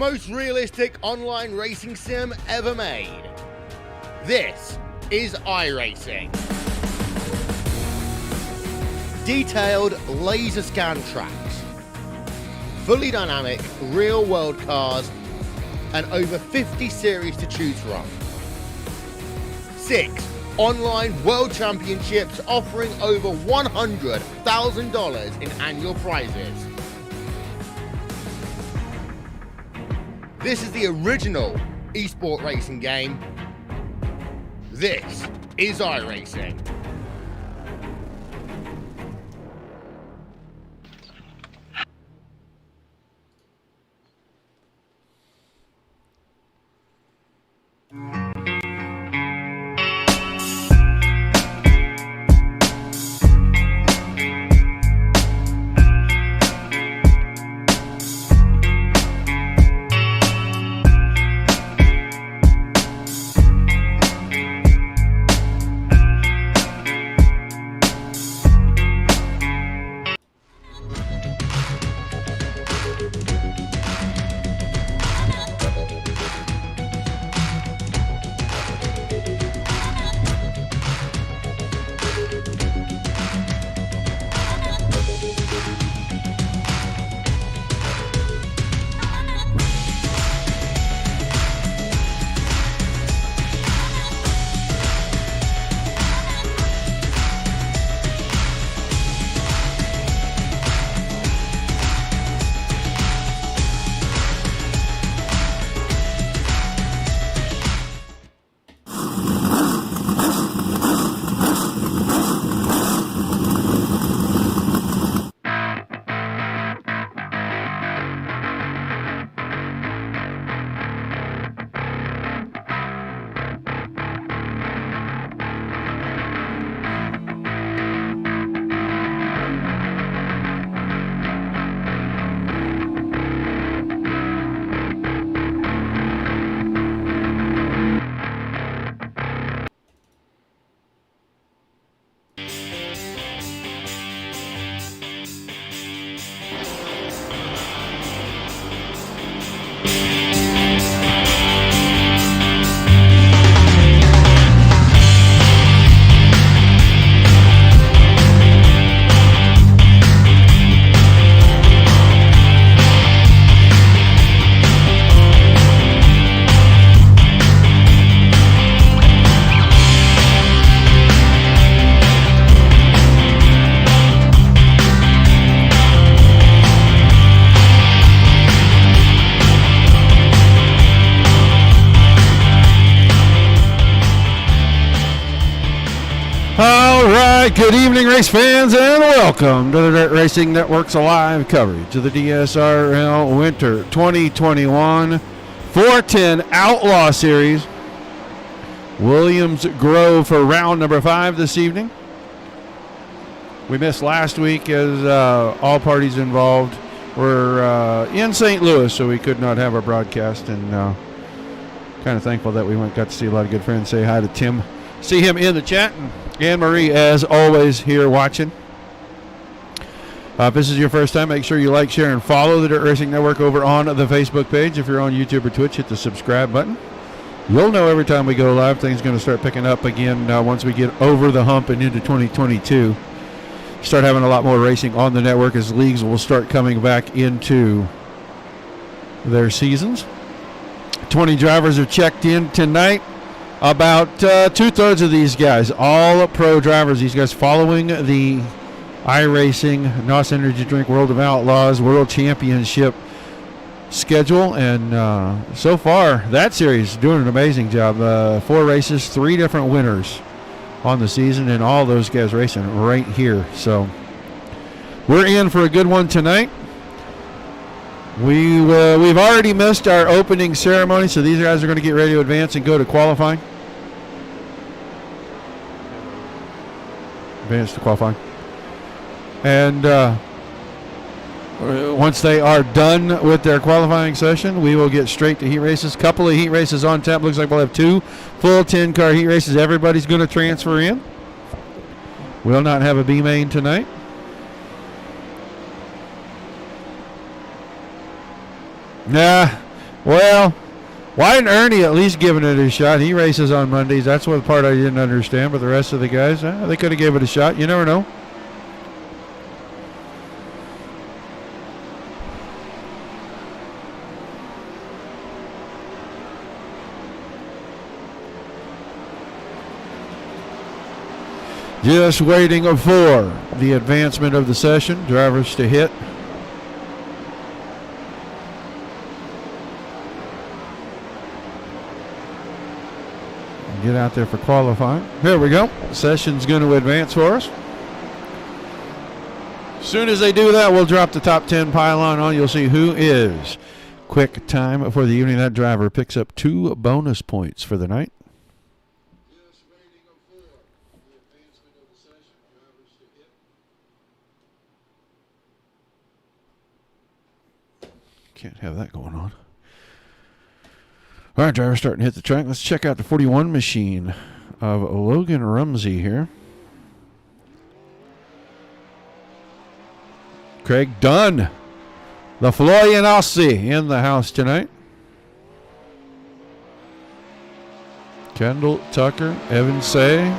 most realistic online racing sim ever made. This is iRacing. Detailed laser scan tracks, fully dynamic real-world cars, and over 50 series to choose from. 6 online world championships offering over $100,000 in annual prizes. This is the original esport racing game. This is iRacing. Good evening, race fans, and welcome to the Dirt Racing Network's live coverage of the DSRL Winter 2021 410 Outlaw Series. Williams Grove for round number 5 this evening. We missed last week as all parties involved were in St. Louis, so we could not have our broadcast, and kind of thankful that we got to see a lot of good friends. Say hi to Tim. See him in the chat. And Anne-Marie, as always, here watching. If this is your first time, make sure you like, share, and follow the Dirt Racing Network over on the Facebook page. If you're on YouTube or Twitch, hit the subscribe button. You'll know every time we go live. Things are going to start picking up again once we get over the hump and into 2022. Start having a lot more racing on the network as leagues will start coming back into their seasons. 20 drivers have checked in tonight. About 2/3 of these guys, all pro drivers, these guys following the iRacing NOS Energy Drink World of Outlaws World Championship schedule. And so far, that series is doing an amazing job. 4 races, 3 different winners on the season, and all those guys racing right here. So we're in for a good one tonight. We've already missed our opening ceremony, so these guys are going to get ready to advance and go to qualifying. Advance to qualifying. And once they are done with their qualifying session, we will get straight to heat races. Couple of heat races on tap. Looks like we'll have 2 full 10-car heat races. Everybody's going to transfer in. We'll not have a B main tonight. Nah, Well, why didn't Ernie at least given it a shot? He races on Mondays. That's what part I didn't understand. But the rest of the guys, they could have gave it a shot. You never know. Just waiting for the advancement of the session. Drivers to hit. Get out there for qualifying. Here we go. Session's going to advance for us. As soon as they do that, we'll drop the top 10 pylon on. You'll see who is quick time for the evening. That driver picks up 2 bonus points for the night. Can't have that going on. All right, driver starting to hit the track. Let's check out the 41 machine of Logan Rumsey here. Craig Dunn, the Florian Aussie in the house tonight. Kendall Tucker, Evan Say.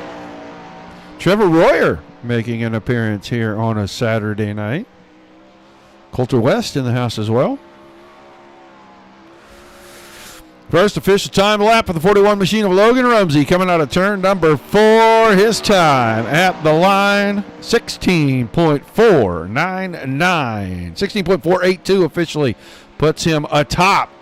Trevor Royer making an appearance here on a Saturday night. Coulter West in the house as well. First official time lap of the 41 machine of Logan Rumsey coming out of turn number 4. His time at the line, 16.499. 16.482 officially puts him atop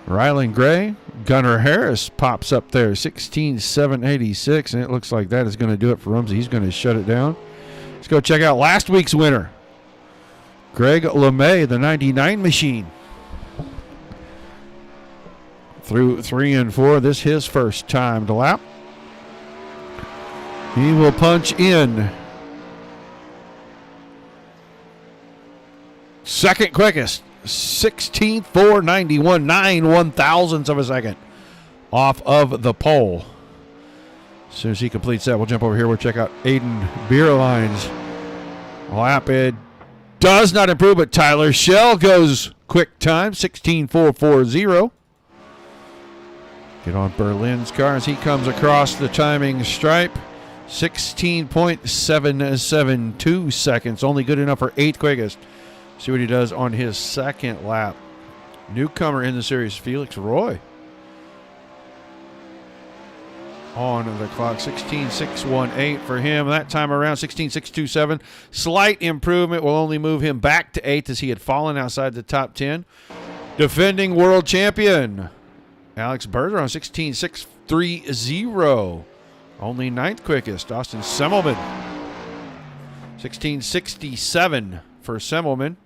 Rylan Gray. Gunnar Harris pops up there, 16.786, and it looks like that is going to do it for Rumsey. He's going to shut it down. Let's go check out last week's winner, Greg LeMay, the 99 machine. Through 3 and 4, this his first time to lap. He will punch in second quickest, 16.491, 9 1/1000ths of a second off of the pole. As soon as he completes that, we'll jump over here. We'll check out Aiden Beerline's lap. It does not improve, but Tyler Shell goes quick time, 16.440. Get on Berlin's car as he comes across the timing stripe. 16.772 seconds. Only good enough for 8th quickest. See what he does on his second lap. Newcomer in the series, Felix Roy. On the clock, 16.618 for him. That time around, 16.627. Slight improvement will only move him back to 8th as he had fallen outside the top 10. Defending world champion Alex Bergeron, 16.630. Only 9th quickest. Austin Semmelman, 16.67 for Semmelman.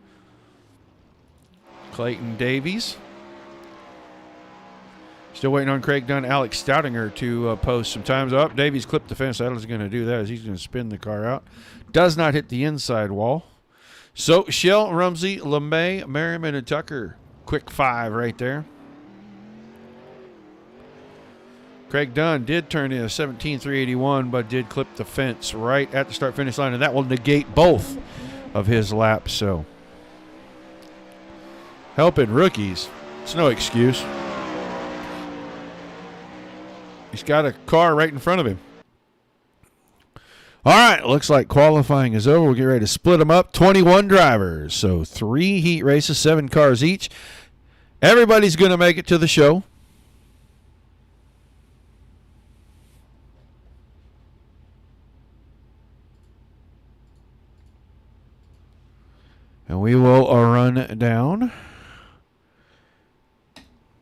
Clayton Davies. Still waiting on Craig Dunn, Alex Stoutinger to post some times up. Davies clipped the fence. That is going to do that as he's going to spin the car out. Does not hit the inside wall. So Shell, Rumsey, LeMay, Merriman, and Tucker. Quick 5 right there. Craig Dunn did turn in a 17.381, but did clip the fence right at the start-finish line, and that will negate both of his laps. So, helping rookies, it's no excuse. He's got a car right in front of him. All right, looks like qualifying is over. We'll get ready to split them up. 21 drivers, so 3 heat races, 7 cars each. Everybody's going to make it to the show. And we will run down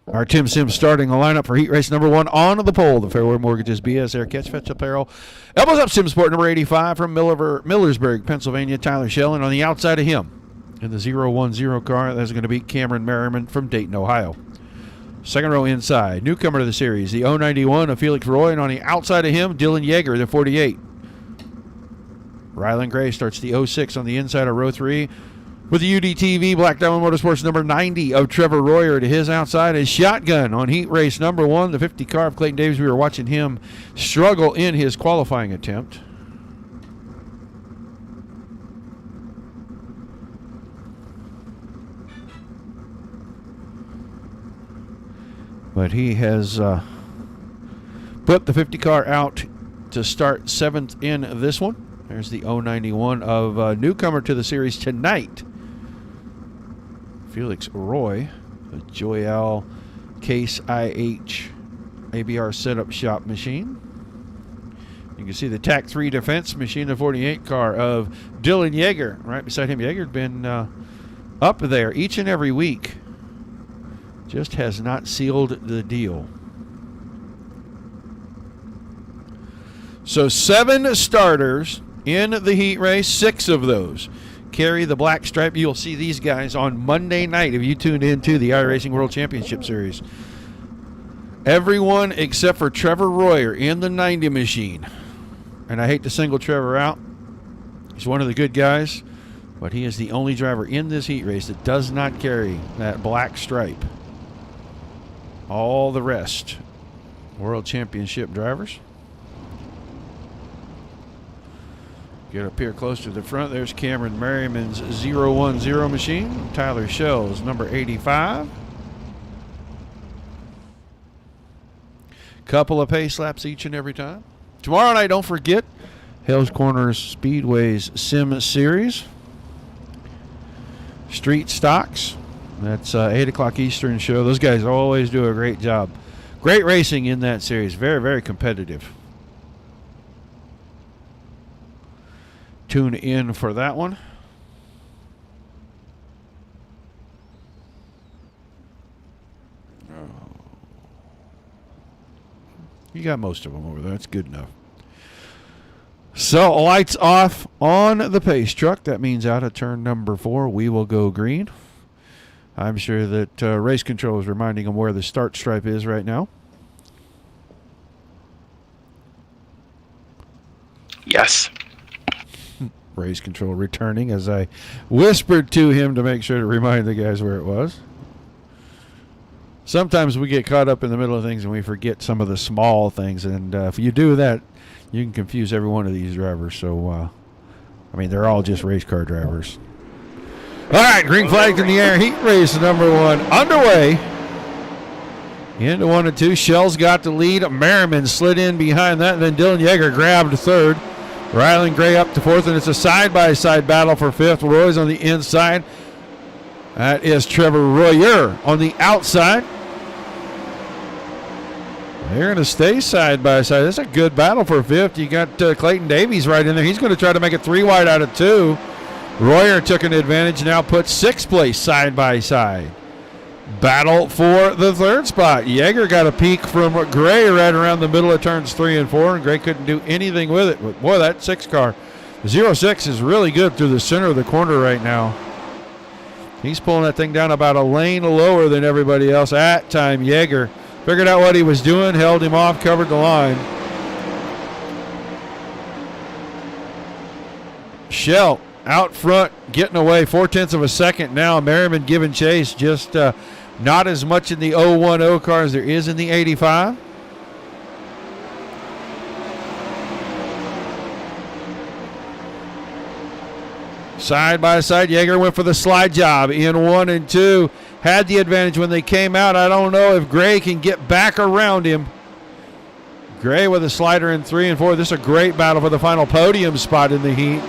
our Tim Sims starting the lineup for heat race number 1 on the pole. The Fairway Mortgages BS Air Catch Fetch Apparel. Elbows up Sims Sport number 85 from Millersburg, Pennsylvania. Tyler Shell. And on the outside of him in the 010 car, that's going to be Cameron Merriman from Dayton, Ohio. Second row inside, newcomer to the series, the 091 of Felix Roy. And on the outside of him, Dylan Yeager, the 48. Rylan Gray starts the 06 on the inside of row 3. With the UDTV Black Diamond Motorsports number 90 of Trevor Royer to his outside is Shotgun on heat race number 1, the 50 car of Clayton Davies. We were watching him struggle in his qualifying attempt. But he has put the 50 car out to start 7th in this one. There's the 091 of newcomer to the series tonight, Felix Roy, a Joyal Case IH ABR setup shop machine. You can see the TAC 3 defense machine, the 48 car of Dylan Yeager. Right beside him, Yeager's been up there each and every week. Just has not sealed the deal. So 7 starters in the heat race, 6 of those carry the black stripe. You'll see these guys on Monday night if you tuned into the iRacing World Championship Series. Everyone except for Trevor Royer in the 90 machine. And I hate to single Trevor out. He's one of the good guys, but he is the only driver in this heat race that does not carry that black stripe. All the rest, World Championship drivers. Get up here close to the front. There's Cameron Merriman's 010 machine. Tyler Schell's number 85. Couple of pace laps each and every time. Tomorrow night, don't forget, Hales Corners Speedway's Sim Series. Street Stocks. That's 8 o'clock Eastern show. Those guys always do a great job. Great racing in that series. Very, very competitive. Tune in for that one. You got most of them over there. That's good enough. So, lights off on the pace truck. That means out of turn number 4, we will go green. I'm sure that race control is reminding them where the start stripe is right now. Yes. Race control returning as I whispered to him to make sure to remind the guys where it was. Sometimes we get caught up in the middle of things and we forget some of the small things. And if you do that, you can confuse every one of these drivers. So, I mean, they're all just race car drivers. All right, green flag in the air. Heat race number 1 underway. Into 1 and 2. Shell's got the lead. Merriman slid in behind that. And then Dylan Yeager grabbed 3rd. Rylan Gray up to 4th. And it's a side-by-side battle for 5th. Roy's on the inside. That is Trevor Royer on the outside. They're going to stay side by side. This is a good battle for 5th. You got Clayton Davies right in there. He's going to try to make it 3 wide out of 2. Royer took an advantage, now puts 6th place side by side. Battle for the 3rd spot. Yeager got a peek from Gray right around the middle of turns 3 and 4, and Gray couldn't do anything with it. But boy, that 6 car, the 06 is really good through the center of the corner right now. He's pulling that thing down about a lane lower than everybody else. At time, Yeager figured out what he was doing, held him off, covered the line. Shell out front, getting away, 0.4 of a second now. Merriman giving chase, just not as much in the 010 car as there is in the 85. Side by side, Yeager went for the slide job in 1 and 2. Had the advantage when they came out. I don't know if Gray can get back around him. Gray with a slider in 3 and 4. This is a great battle for the final podium spot in the heat.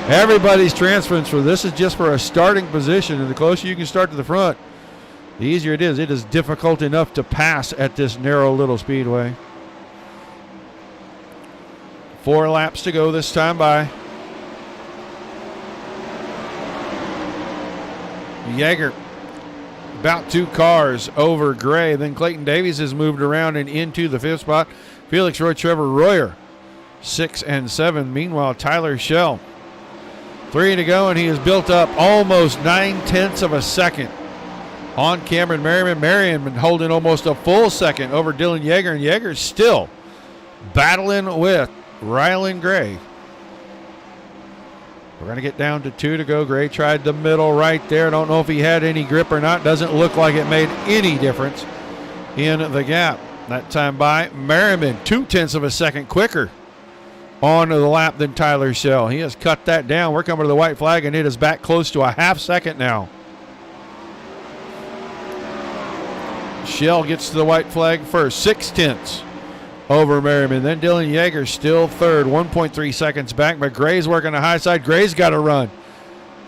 Everybody's transferring for this is just for a starting position, and the closer you can start to the front, the easier it is. It is difficult enough to pass at this narrow little speedway. 4 laps to go this time by. Yeager about 2 cars over Gray. Then Clayton Davies has moved around and into the 5th spot. Felix Roy, Trevor Royer, 6 and 7. Meanwhile, Tyler Schell, 3 to go, and he has built up almost 0.9 of a second on Cameron Merriman. Merriman holding almost a full second over Dylan Yeager, and Yeager's still battling with Rylan Gray. We're going to get down to 2 to go. Gray tried the middle right there. Don't know if he had any grip or not. Doesn't look like it made any difference in the gap. That time by Merriman, 0.2 of a second quicker on the lap than Tyler Schell. He has cut that down. We're coming to the white flag, and it is back close to a half second now. Shell gets to the white flag first, 0.6 over Merriman. Then Dylan Yeager still third, 1.3 seconds back, but Gray's working the high side. Gray's got to run.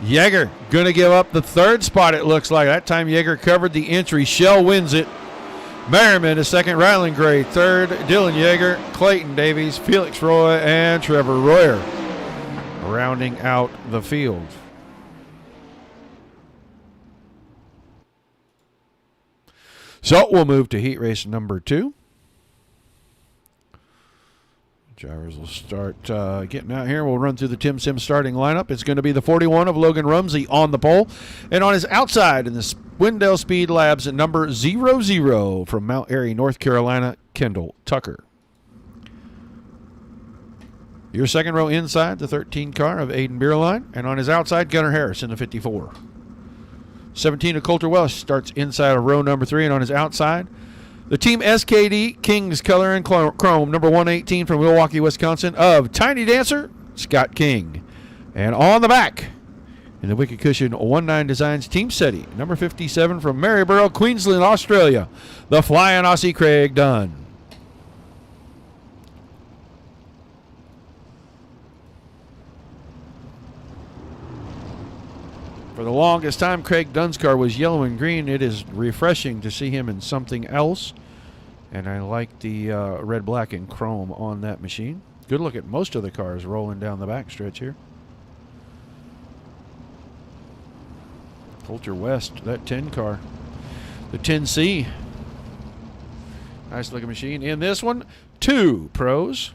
Yeager going to give up the third spot, it looks like. That time Yeager covered the entry. Shell wins it. Merriman is second, Ryland Gray third, Dylan Yeager, Clayton Davies, Felix Roy, and Trevor Royer rounding out the field. So we'll move to heat race number 2. Drivers will start getting out here. We'll run through the Tim Sim starting lineup. It's going to be the 41 of Logan Rumsey on the pole. And on his outside in the Wendell Speed Labs at number 00 from Mount Airy, North Carolina, Kendall Tucker. Your second row inside, the 13 car of Aiden Beerline. And on his outside, Gunnar Harris in the 54. 17 of Coulter Welsh starts inside of row number 3. And on his outside, the Team SKD King's Color and Chrome, number 118 from Milwaukee, Wisconsin, of Tiny Dancer, Scott King. And on the back, in the Wicked Cushion 19 Designs Team SETI, number 57 from Maryborough, Queensland, Australia, the Flying Aussie Craig Dunn. For the longest time, Craig Dunn's car was yellow and green. It is refreshing to see him in something else. And I like the red, black, and chrome on that machine. Good look at most of the cars rolling down the backstretch here. Coulter West, that 10 car. The 10C. Nice looking machine. In this one, 2 pros.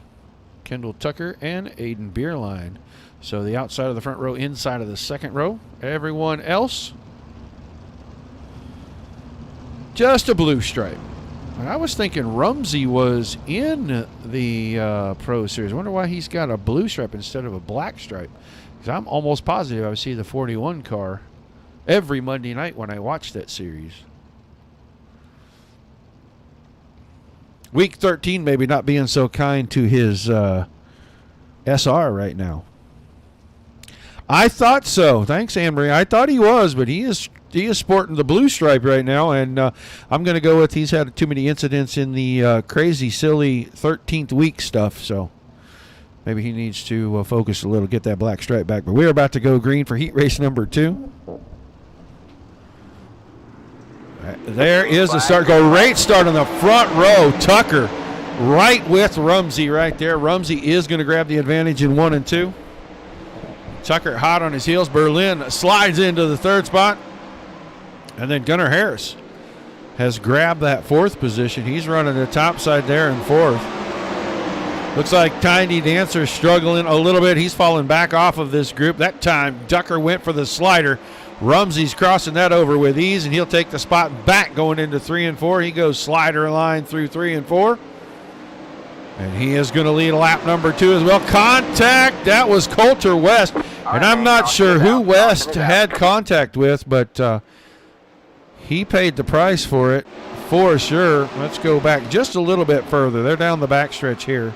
Kendall Tucker and Aiden Beerline. So the outside of the front row, inside of the second row. Everyone else, just a blue stripe. And I was thinking Rumsey was in the Pro Series. I wonder why he's got a blue stripe instead of a black stripe. Because I'm almost positive I would see the 41 car every Monday night when I watch that series. Week 13 maybe not being so kind to his SR right now. I thought so. Thanks, Anne-Marie. I thought he was, but he is sporting the blue stripe right now, and I'm going to go with he's had too many incidents in the crazy, silly 13th week stuff, so maybe he needs to focus a little, get that black stripe back. But we're about to go green for heat race number 2. There is the start. Great start on the front row. Tucker right with Rumsey right there. Rumsey is going to grab the advantage in 1 and 2. Tucker hot on his heels. Berlin slides into the 3rd spot. And then Gunnar Harris has grabbed that 4th position. He's running the top side there in 4th. Looks like Tiny Dancer struggling a little bit. He's falling back off of this group. That time Tucker went for the slider. Rumsey's crossing that over with ease, and he'll take the spot back going into 3 and 4. He goes slider line through 3 and 4. And he is going to lead lap number 2 as well. Contact. That was Coulter West. And I'm not sure who West had contact with, but he paid the price for it for sure. Let's go back just a little bit further. They're down the backstretch here.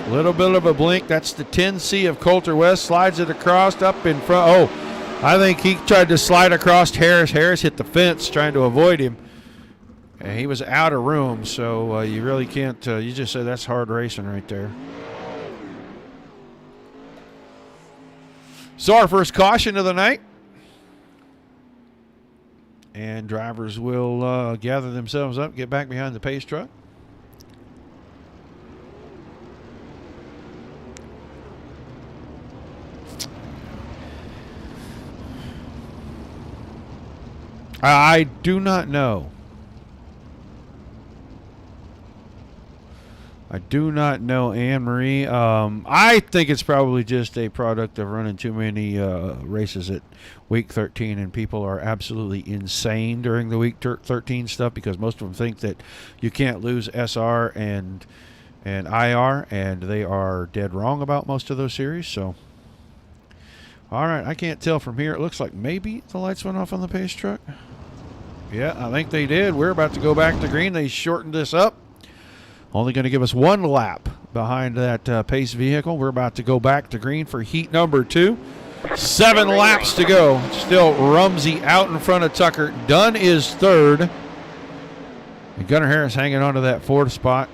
A little bit of a blink. That's the 10C of Coulter West. Slides it across up in front. Oh, I think he tried to slide across Harris. Harris hit the fence trying to avoid him. And he was out of room, so you really can't. You just said that's hard racing right there. So our first caution of the night. And drivers will gather themselves up, get back behind the pace truck. I do not know. I do not know, Anne-Marie. I think it's probably just a product of running too many races at week 13, and people are absolutely insane during the week 13 stuff because most of them think that you can't lose SR and IR, and they are dead wrong about most of those series. So, all right, I can't tell from here. It looks like maybe the lights went off on the pace truck. Yeah, I think they did. We're about to go back to green. They shortened this up. Only going to give us 1 lap behind that pace vehicle. We're about to go back to green for heat number 2. 7 laps to go. Still Rumsey out in front of Tucker. Dunn is third. And Gunnar Harris hanging on to that fourth spot.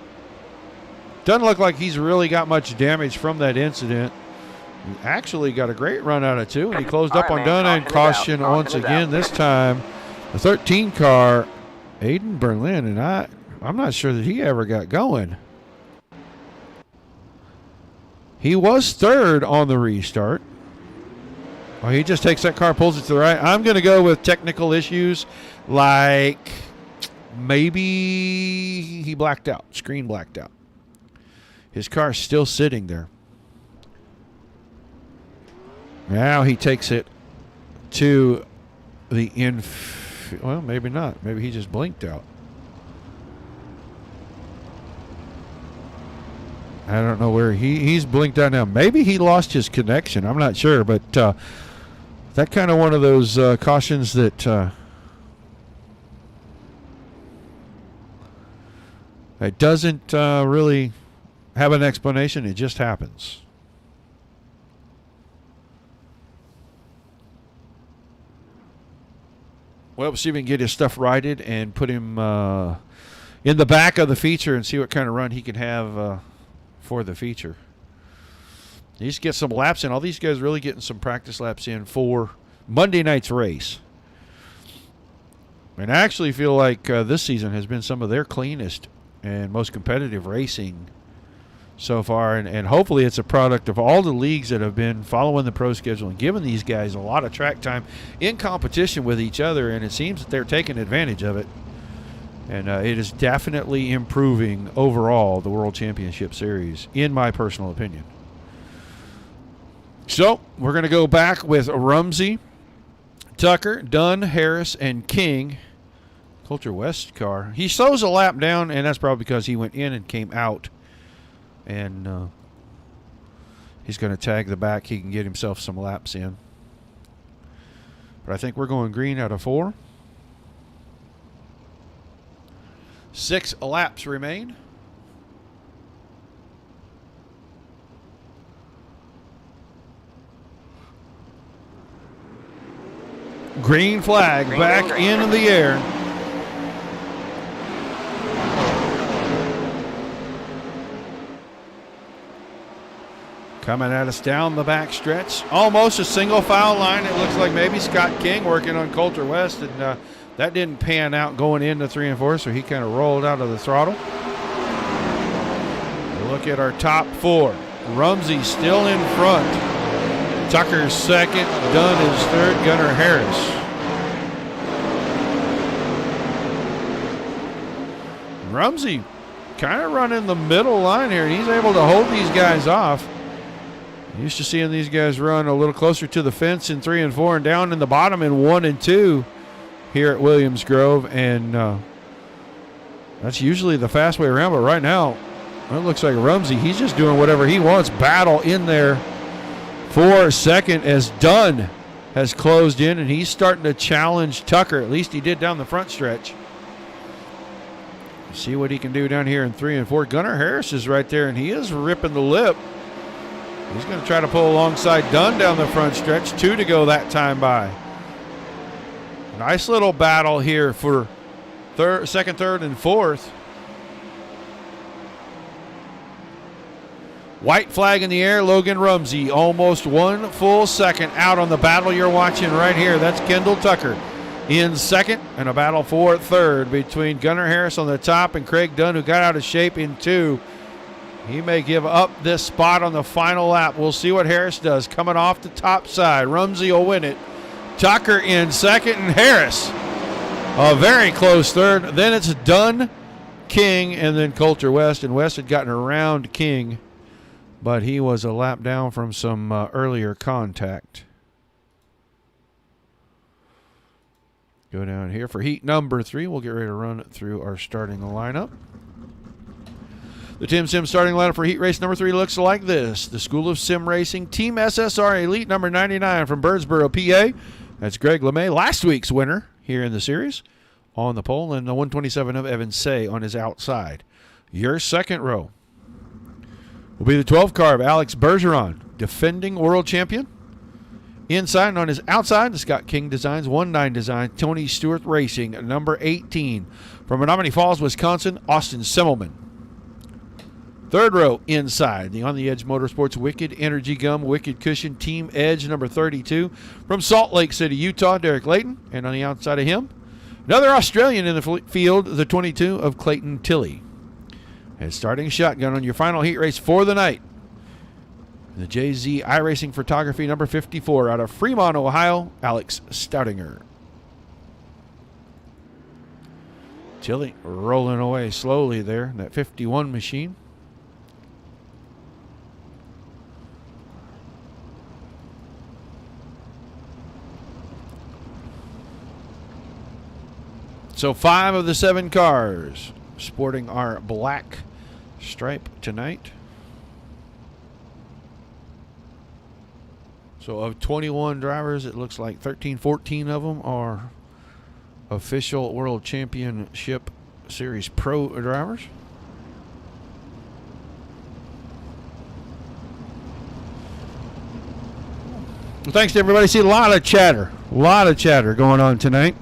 Doesn't look like he's really got much damage from that incident. He actually got a great run out of 2, and he closed up on Dunn and caution once again. This time, the 13 car, Aiden Berlin, and I'm not sure that he ever got going. He was third on the restart. Oh, he just takes that car, pulls it to the right. I'm going to go with technical issues, like maybe he blacked out, screen blacked out. His car's still sitting there. Now he takes it to the well, maybe not. Maybe he just blinked out. I don't know where he's blinked out now. Maybe he lost his connection. I'm not sure, but that kind of one of those cautions that it doesn't really have an explanation. It just happens. Well, see if we can get his stuff righted and put him in the back of the feature and see what kind of run he can have for the feature. He needs to get some laps in. All these guys really getting some practice laps in for Monday night's race. And I actually feel like this season has been some of their cleanest and most competitive racing so far. And hopefully it's a product of all the leagues that have been following the pro schedule and giving these guys a lot of track time in competition with each other. And it seems that they're taking advantage of it. And it is definitely improving overall the World Championship Series, in my personal opinion. So we're going to go back with Rumsey, Tucker, Dunn, Harris, and King. Coulter West car. He slows a lap down, and that's probably because he went in and came out. And he's going to tag the back. He can get himself some laps in. But I think we're going green out of 4. 6 laps remain. Green flag back in the air. Coming at us down the back stretch. Almost a single foul line. It looks like maybe Scott King working on Coulter West, and that didn't pan out going into 3 and 4, so he kind of rolled out of the throttle. Look at our top 4. Rumsey still in front. Tucker's second. Dunn is third. Gunnar Harris. Rumsey kind of running the middle line here, and he's able to hold these guys off. Used to seeing these guys run a little closer to the fence in 3 and 4 and down in the bottom in 1 and 2 here at Williams Grove, and that's usually the fast way around. But right now, it looks like Rumsey, he's just doing whatever he wants. Battle in there for second as Dunn has closed in, and he's starting to challenge Tucker. At least he did down the front stretch. See what he can do down here in 3 and 4. Gunnar Harris is right there, and he is ripping the lip. He's going to try to pull alongside Dunn down the front stretch. 2 to go that time by. Nice little battle here for second, third, and fourth. White flag in the air. Logan Rumsey almost 1 full second out on the battle you're watching right here. That's Kendall Tucker in second, and a battle for third between Gunnar Harris on the top and Craig Dunn, who got out of shape in 2. He may give up this spot on the final lap. We'll see what Harris does. Coming off the top side, Rumsey will win it. Tucker in second, and Harris a very close third. Then it's Dunn, King, and then Coulter West. And West had gotten around King, but he was a lap down from some earlier contact. Go down here for heat number 3. We'll get ready to run through our starting lineup. The Tim Sim starting lineup for heat race number 3 looks like this. The School of Sim Racing, Team SSR Elite number 99 from Birdsboro, PA. That's Greg LeMay, last week's winner here in the series on the pole, and the 127 of Evan Say on his outside. Your second row will be the 12 car of Alex Bergeron, defending world champion. Inside and on his outside, the Scott King Designs, 19 Design, Tony Stewart Racing, number 18. From Menominee Falls, Wisconsin, Austin Semmelman. Third row inside, the On the Edge Motorsports Wicked Energy Gum, Wicked Cushion, Team Edge, number 32. From Salt Lake City, Utah, Derek Layton. And on the outside of him, another Australian in the field, the 22 of Clayton Tilley. And starting shotgun on your final heat race for the night. The JZ iRacing Photography, number 54, out of Fremont, Ohio, Alex Stoutinger. Tilley rolling away slowly there, that 51 machine. So 5 of the 7 cars sporting our black stripe tonight. So of 21 drivers, it looks like 13, 14 of them are official World Championship Series Pro drivers. Well, thanks to everybody. See a lot of chatter going on tonight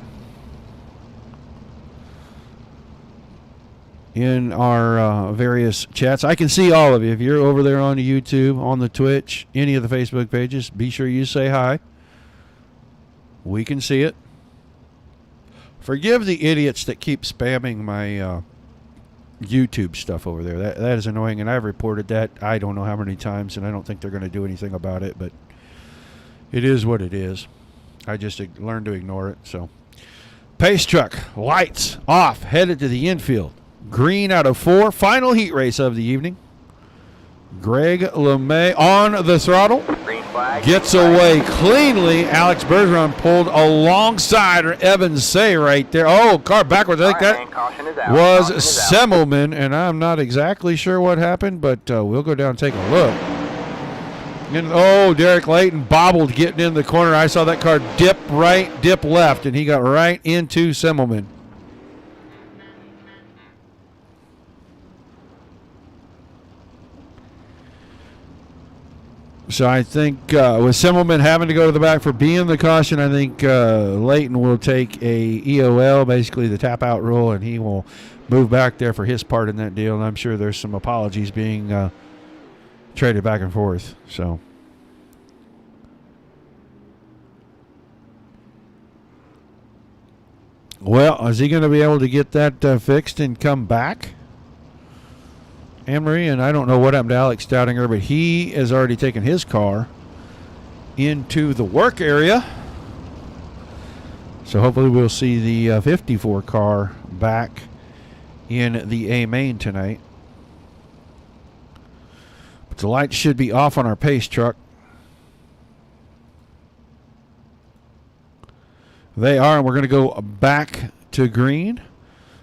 in our various chats. I can see all of you. If you're over there on the YouTube, on the Twitch, any of the Facebook pages, be sure you say hi. We can see it. Forgive the idiots that keep spamming my YouTube stuff over there. That is annoying, and I've reported that I don't know how many times, and I don't think they're going to do anything about it, but it is what it is. I just learned to ignore it. So, pace truck, lights off, headed to the infield. Green out of 4, final heat race of the evening. Greg LeMay on the throttle. Gets away cleanly. Alex Bergeron pulled alongside Evan Say right there. Oh, car backwards. I think that was Semmelman, and I'm not exactly sure what happened, but we'll go down and take a look. And, Derek Layton bobbled getting in the corner. I saw that car dip right, dip left, and he got right into Semmelman. So I think with Semmelman having to go to the back for being the caution, I think Layton will take a EOL, basically the tap-out rule, and he will move back there for his part in that deal. And I'm sure there's some apologies being traded back and forth. So, well, is he going to be able to get that fixed and come back? Anne-Marie, and I don't know what happened to Alex Stoutinger, but he has already taken his car into the work area. So hopefully we'll see the 54 car back in the A main tonight. But the lights should be off on our pace truck. They are, and we're going to go back to green.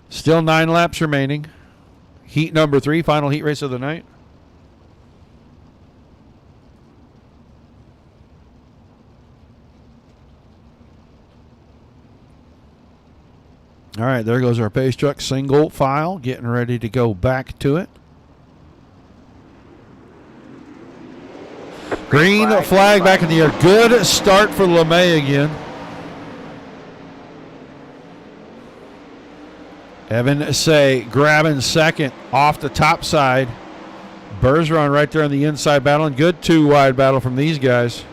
Still 9 laps remaining. Heat number 3, final heat race of the night. All right, there goes our pace truck, single file, getting ready to go back to it. Green flag back in the air. Good start for LeMay again. Evan Say grabbing second off the top side. Bergeron right there on the inside battling. Good 2-wide battle from these guys.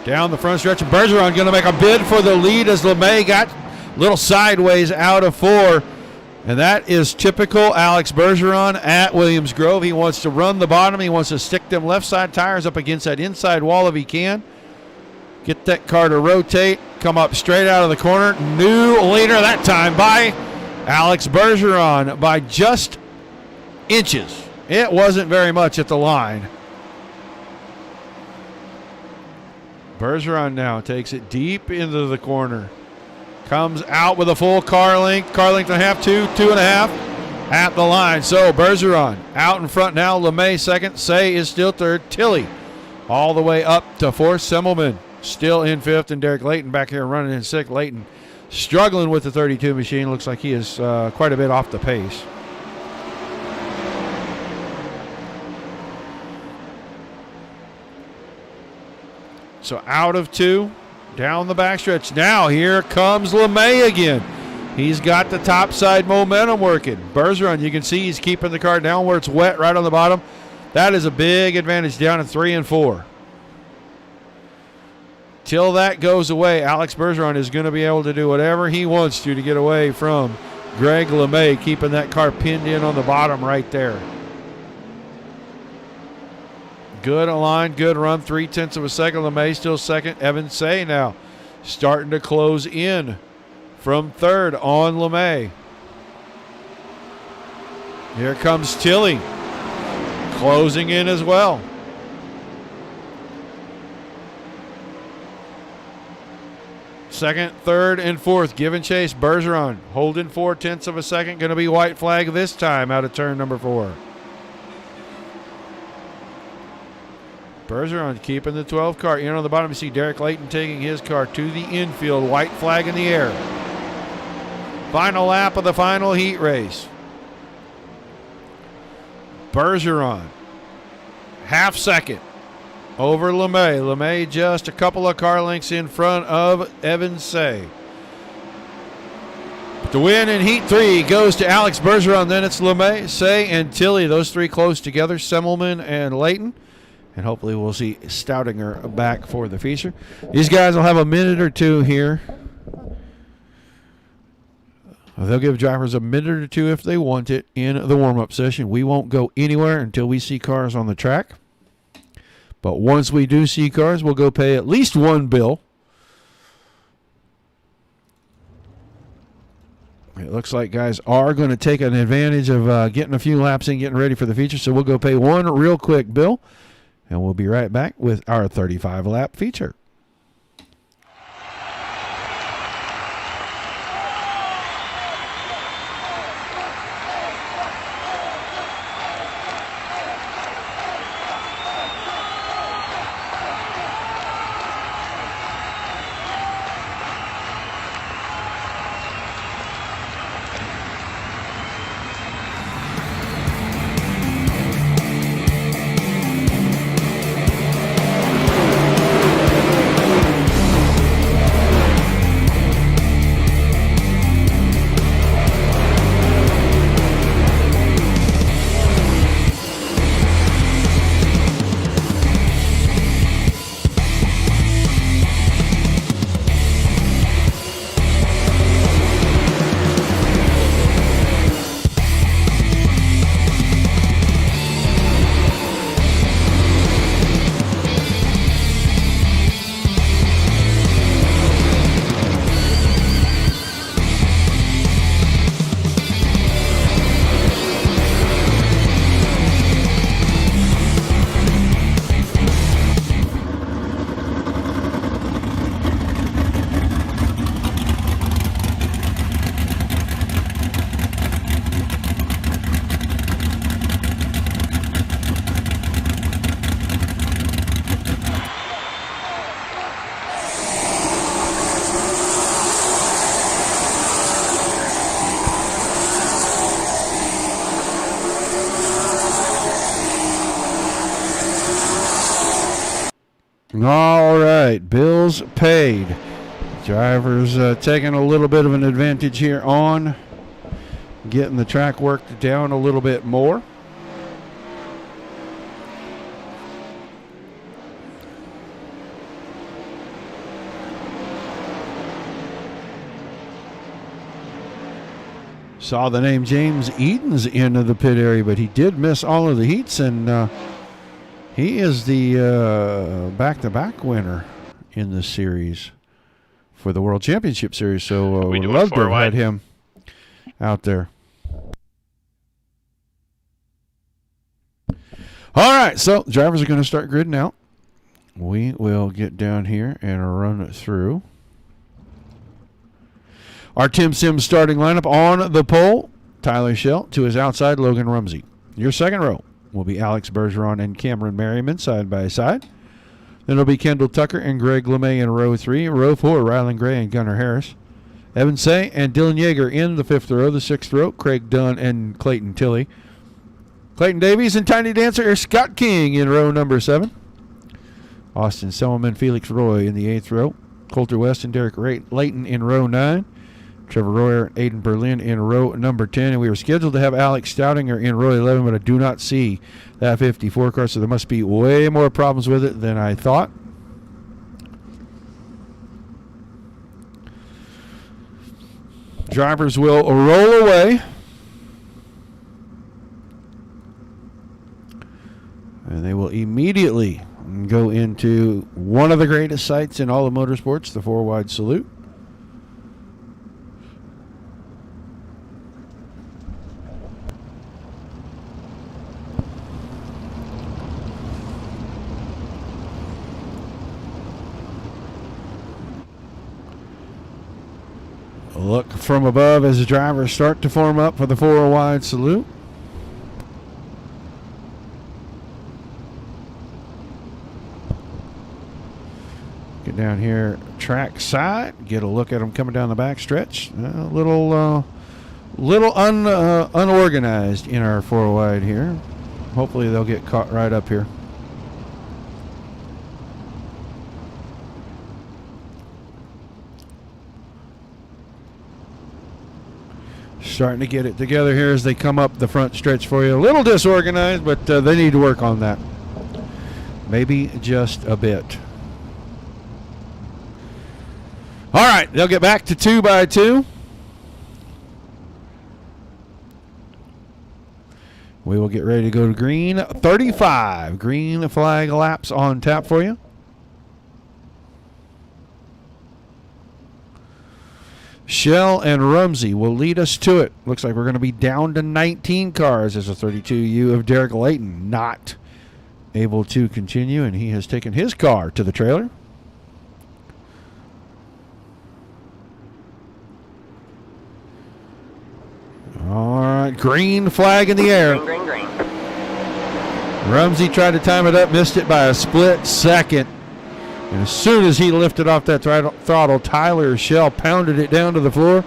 Down the front stretch. Bergeron going to make a bid for the lead as LeMay got a little sideways out of 4. And that is typical Alex Bergeron at Williams Grove. He wants to run the bottom. He wants to stick them left side tires up against that inside wall if he can. Get that car to rotate. Come up straight out of the corner. New leader that time by Alex Bergeron by just inches. It wasn't very much at the line. Bergeron now takes it deep into the corner. Comes out with a full car length and a half, 2.5 at the line. So Bergeron out in front now. LeMay second. Say is still third. Tilley all the way up to 4th. Semmelman still in 5th, and Derek Layton back here running in 6th. Layton struggling with the 32 machine. Looks like he is quite a bit off the pace. So out of 2, down the backstretch. Now here comes LeMay again. He's got the top side momentum working. Bergeron, you can see he's keeping the car down where it's wet right on the bottom. That is a big advantage down to 3 and 4. Till that goes away, Alex Bergeron is going to be able to do whatever he wants to get away from Greg LeMay, keeping that car pinned in on the bottom right there. Good align, good run, 0.3 of a second. LeMay still second. Evan Say now starting to close in from third on LeMay. Here comes Tilley closing in as well. Second, third, and fourth giving chase. Bergeron holding 0.4 of a second. Going to be white flag this time out of turn number 4. Bergeron keeping the 12 car in on the bottom. You see Derek Layton taking his car to the infield. White flag in the air. Final lap of the final heat race. Bergeron, half second over LeMay. LeMay just a couple of car lengths in front of Evan Say. But the win in Heat 3 goes to Alex Bergeron. Then it's LeMay, Say, and Tilley. Those 3 close together, Semmelman and Layton. And hopefully we'll see Stoudinger back for the feature. These guys will have a minute or two here. They'll give drivers a minute or two if they want it in the warm-up session. We won't go anywhere until we see cars on the track. But once we do see cars, we'll go pay at least one bill. It looks like guys are going to take an advantage of getting a few laps in, getting ready for the feature. So we'll go pay one real quick bill, and we'll be right back with our 35-lap feature. All right, bills paid. Drivers taking a little bit of an advantage here on getting the track worked down a little bit more. Saw the name James Eden's into the pit area, but he did miss all of the heats, and he is the back-to-back winner in the series for the World Championship Series. So we'd love to have had him out there. All right, so drivers are going to start gridding out. We will get down here and run it through. Our Tim Sims starting lineup on the pole. Tyler Schell to his outside, Logan Rumsey. Your second row will be Alex Bergeron and Cameron Merriman side by side. Then it'll be Kendall Tucker and Greg LeMay in row 3. Row 4, Rylan Gray and Gunnar Harris. Evan Say and Dylan Yeager in the 5th row. The 6th row, Craig Dunn and Clayton Tilley. Clayton Davies and Tiny Dancer are Scott King in row number 7. Austin Selman, Felix Roy in the 8th row. Coulter West and Derek Layton in row 9. Trevor Royer and Aiden Berlin in row number 10. And we were scheduled to have Alex Stoutinger in row 11, but I do not see that 54 car, so there must be way more problems with it than I thought. Drivers will roll away. And they will immediately go into one of the greatest sights in all of motorsports, the 4-wide salute. Look from above as the drivers start to form up for the 4-wide salute. Get down here track side, get a look at them coming down the back stretch. A little unorganized in our 4-wide here. Hopefully they'll get caught right up here. Starting to get it together here as they come up the front stretch for you. A little disorganized, but they need to work on that. Maybe just a bit. All right, they'll get back to 2x2. We will get ready to go to green 35. Green flag laps on tap for you. Shell and Rumsey will lead us to it. Looks like we're going to be down to 19 cars as a 32U of Derek Layton not able to continue, and he has taken his car to the trailer. All right, green flag in the air. Green, green, green. Rumsey tried to time it up, missed it by a split second. And as soon as he lifted off that throttle, Tyler Shell pounded it down to the floor.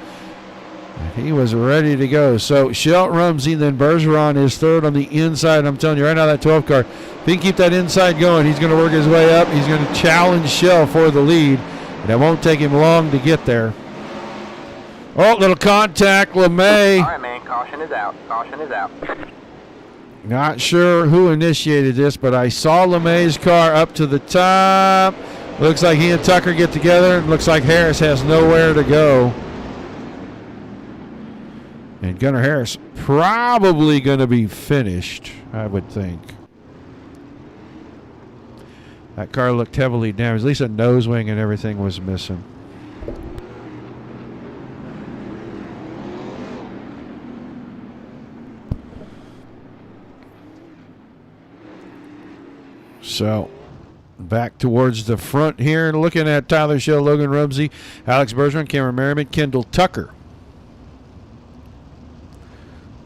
And he was ready to go. So Shell, Rumsey, then Bergeron is third on the inside. I'm telling you right now, that 12 car, if he can keep that inside going, he's going to work his way up. He's going to challenge Shell for the lead. And it won't take him long to get there. Oh, little contact, LeMay. All right, man. Caution is out. Caution is out. Not sure who initiated this, but I saw LeMay's car up to the top. Looks like he and Tucker get together. Looks like Harris has nowhere to go. And Gunnar Harris probably going to be finished, I would think. That car looked heavily damaged. At least a nose wing and everything was missing. So, back towards the front here, looking at Tyler Shell, Logan Rumsey, Alex Bergeron, Cameron Merriman, Kendall Tucker.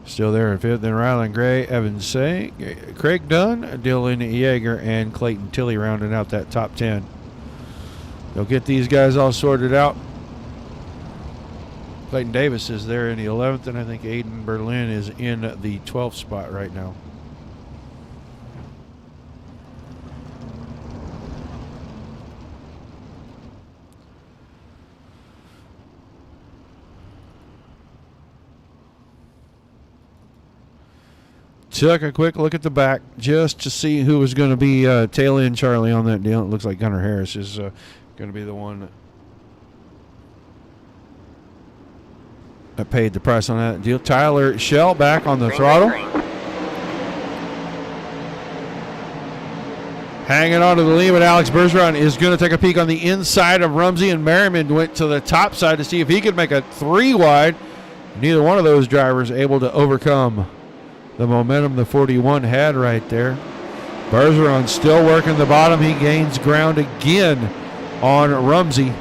Still there in fifth. Then Rylan Gray, Evan Say, Craig Dunn, Dylan Yeager, and Clayton Tilley rounding out that top 10. They'll get these guys all sorted out. Clayton Davis is there in the 11th, and I think Aiden Berlin is in the 12th spot right now. Took a quick look at the back just to see who was going to be tail end Charlie on that deal. It looks like Gunnar Harris is going to be the one that paid the price on that deal. Tyler Shell back on the throttle. Hanging on to the lead, but Alex Bergeron is going to take a peek on the inside of Rumsey, and Merriman went to the top side to see if he could make a 3-wide. Neither one of those drivers able to overcome the momentum the 41 had right there. Bergeron still working the bottom. He gains ground again on Rumsey.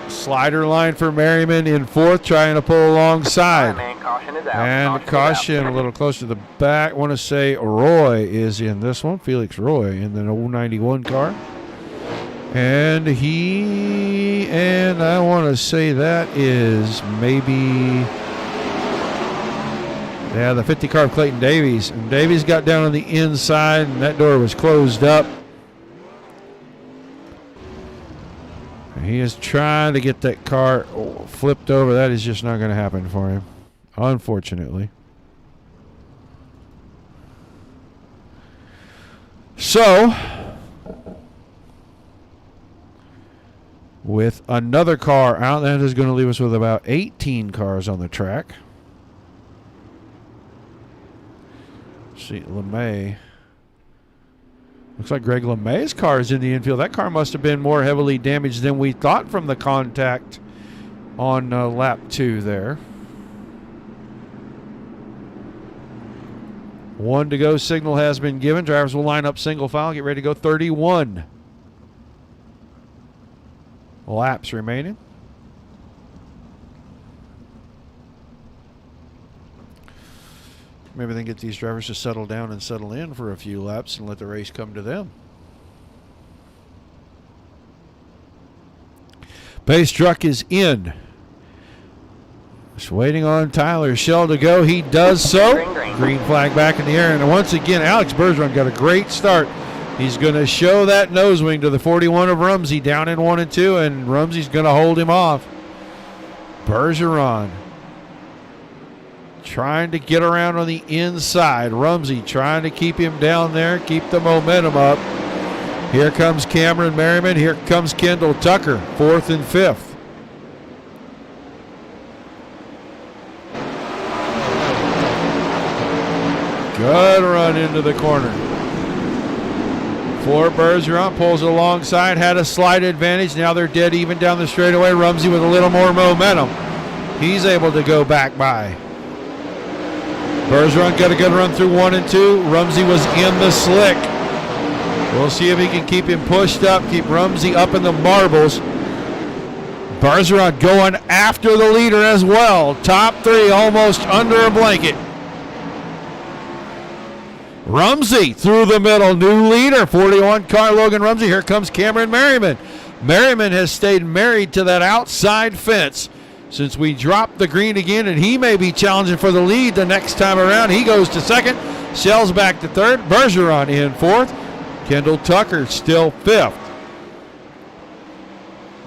Slider line for Merriman in fourth, trying to pull alongside. All right, man. Caution is out. And caution a little closer to the back. I want to say Roy is in this one. Felix Roy in the 091 car. And I want to say that is maybe... Yeah, the 50 car of Clayton Davies. And Davies got down on the inside, and that door was closed up. He is trying to get that car flipped over. That is just not going to happen for him, unfortunately. So, with another car out, that is going to leave us with about 18 cars on the track. Let's see, LeMay. Looks like Greg LeMay's car is in the infield. That car must have been more heavily damaged than we thought from the contact on lap 2 there. 1 to go. Signal has been given. Drivers will line up single file. Get ready to go. 31 laps remaining. Maybe they can get these drivers to settle down and settle in for a few laps and let the race come to them. Pace truck is in. Just waiting on Tyler Schell to go. He does so. Green flag back in the air. And once again, Alex Bergeron got a great start. He's going to show that nose wing to the 41 of Rumsey down in 1 and 2, and Rumsey's going to hold him off. Bergeron trying to get around on the inside. Rumsey trying to keep him down there, keep the momentum up. Here comes Cameron Merriman. Here comes Kendall Tucker, 4th and 5th. Good run into the corner. For Bergeron, pulls it alongside, had a slight advantage. Now they're dead even down the straightaway. Rumsey with a little more momentum. He's able to go back by. Bergeron got a good run through 1 and 2. Rumsey was in the slick. We'll see if he can keep him pushed up, keep Rumsey up in the marbles. Bergeron going after the leader as well. Top 3 almost under a blanket. Rumsey through the middle, new leader, 41 car Logan Rumsey. Here comes Cameron Merriman. Merriman has stayed married to that outside fence since we dropped the green again, and he may be challenging for the lead the next time around. He goes to 2nd, Schell's back to 3rd, Bergeron in 4th, Kendall Tucker still 5th.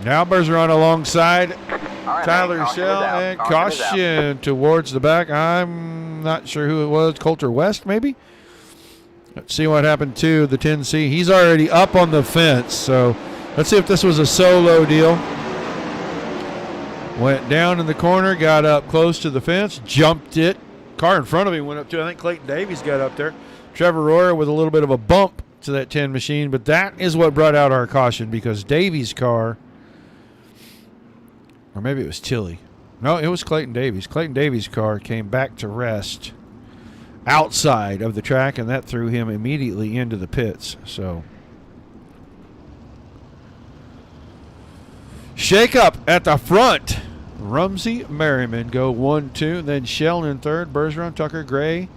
Now Bergeron alongside Tyler Schell, and caution towards the back. I'm not sure who it was, Coulter West maybe? Let's see what happened to the 10C. He's already up on the fence, so let's see if this was a solo deal. Went down in the corner, got up close to the fence, jumped it. Car in front of him went up too. I think Clayton Davies got up there. Trevor Royer with a little bit of a bump to that 10 machine, but that is what brought out our caution because Davies' car, or maybe it was Tilly. No, it was Clayton Davies. Clayton Davies' car came back to rest outside of the track, and that threw him immediately into the pits. So, shake up at the front. Rumsey, Merriman go 1-2, then Schell in 3rd, Bergeron, Tucker, Gray,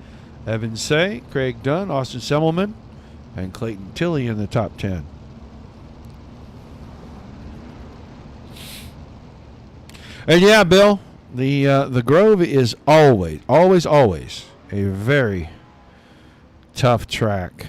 Evan Say, Craig Dunn, Austin Semmelman, and Clayton Tilley in the top 10. And yeah, Bill, the Grove is always a very tough track.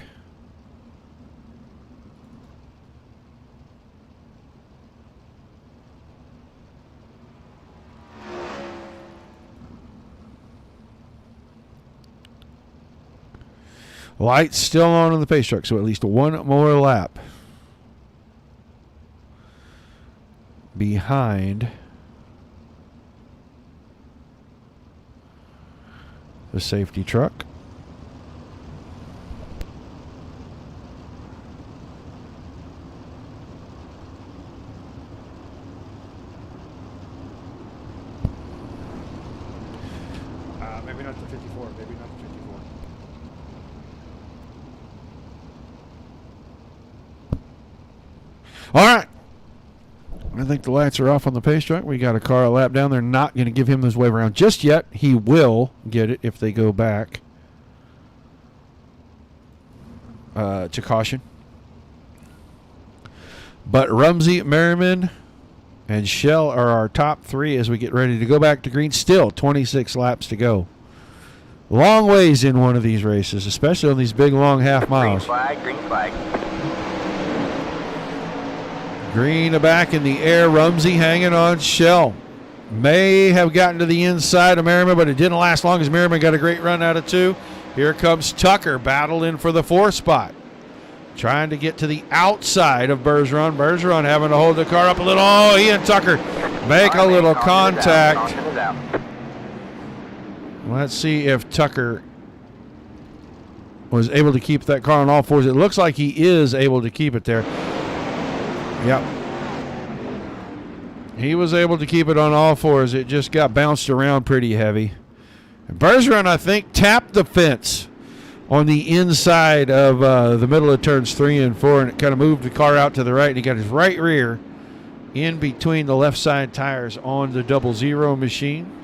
Lights still on the pace truck, so at least one more lap behind the safety truck. Maybe not the 54. Maybe not the 54. All right. I think the lights are off on the pace truck. We got a car a lap down. They're not going to give him his wave around just yet. He will get it if they go back to caution. But Rumsey, Merriman, and Schell are our top 3 as we get ready to go back to green. Still 26 laps to go. Long ways in one of these races, especially on these big, long half miles. Green flag, green flag. Green back in the air. Rumsey hanging on. Shell may have gotten to the inside of Merriman, but it didn't last long as Merriman got a great run out of 2. Here comes Tucker battling for the 4 spot. Trying to get to the outside of Bergeron. Bergeron having to hold the car up a little. Oh, he and Tucker make a little contact. Let's see if Tucker was able to keep that car on all fours. It looks like he is able to keep it there. Yep. He was able to keep it on all fours. It just got bounced around pretty heavy. And Bergeron, I think, tapped the fence on the inside of the middle of turns 3 and 4, and it kind of moved the car out to the right, and he got his right rear in between the left side tires on the 00 machine.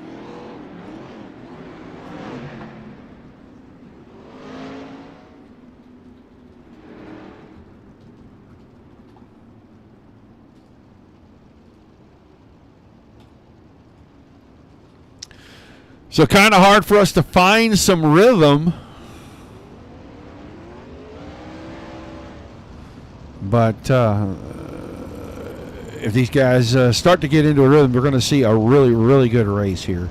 So kind of hard for us to find some rhythm. But if these guys start to get into a rhythm, we're going to see a really, really good race here.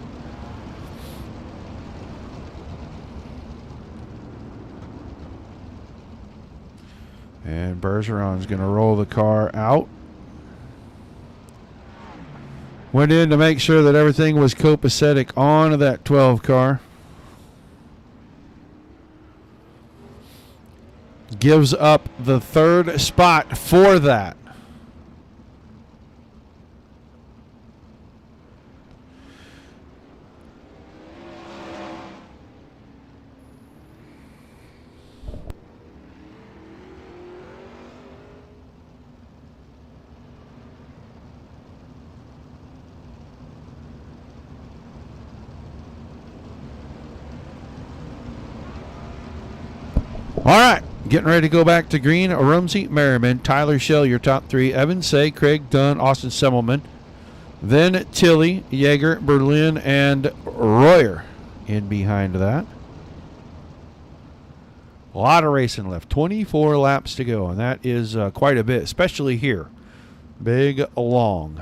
And Bergeron's going to roll the car out. Went in to make sure that everything was copacetic on that 12 car. Gives up the 3rd spot for that. All right, getting ready to go back to green. Rumsey, Merriman, Tyler Shell, your top 3. Evan Say, Craig Dunn, Austin Semmelman. Then Tilley, Yeager, Berlin, and Royer in behind that. A lot of racing left. 24 laps to go, and that is quite a bit, especially here. Big, long.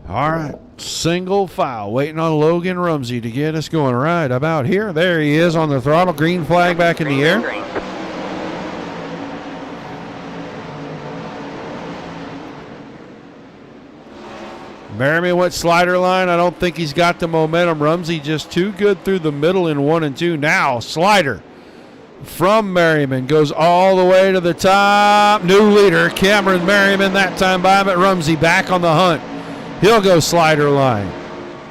All right, single file, waiting on Logan Rumsey to get us going right about here. There he is on the throttle, green flag back in the air. Merriman went slider line. I don't think he's got the momentum. Rumsey just too good through the middle in 1 and 2. Now slider from Merriman goes all the way to the top. New leader, Cameron Merriman, that time by him at Rumsey, back on the hunt. He'll go slider line.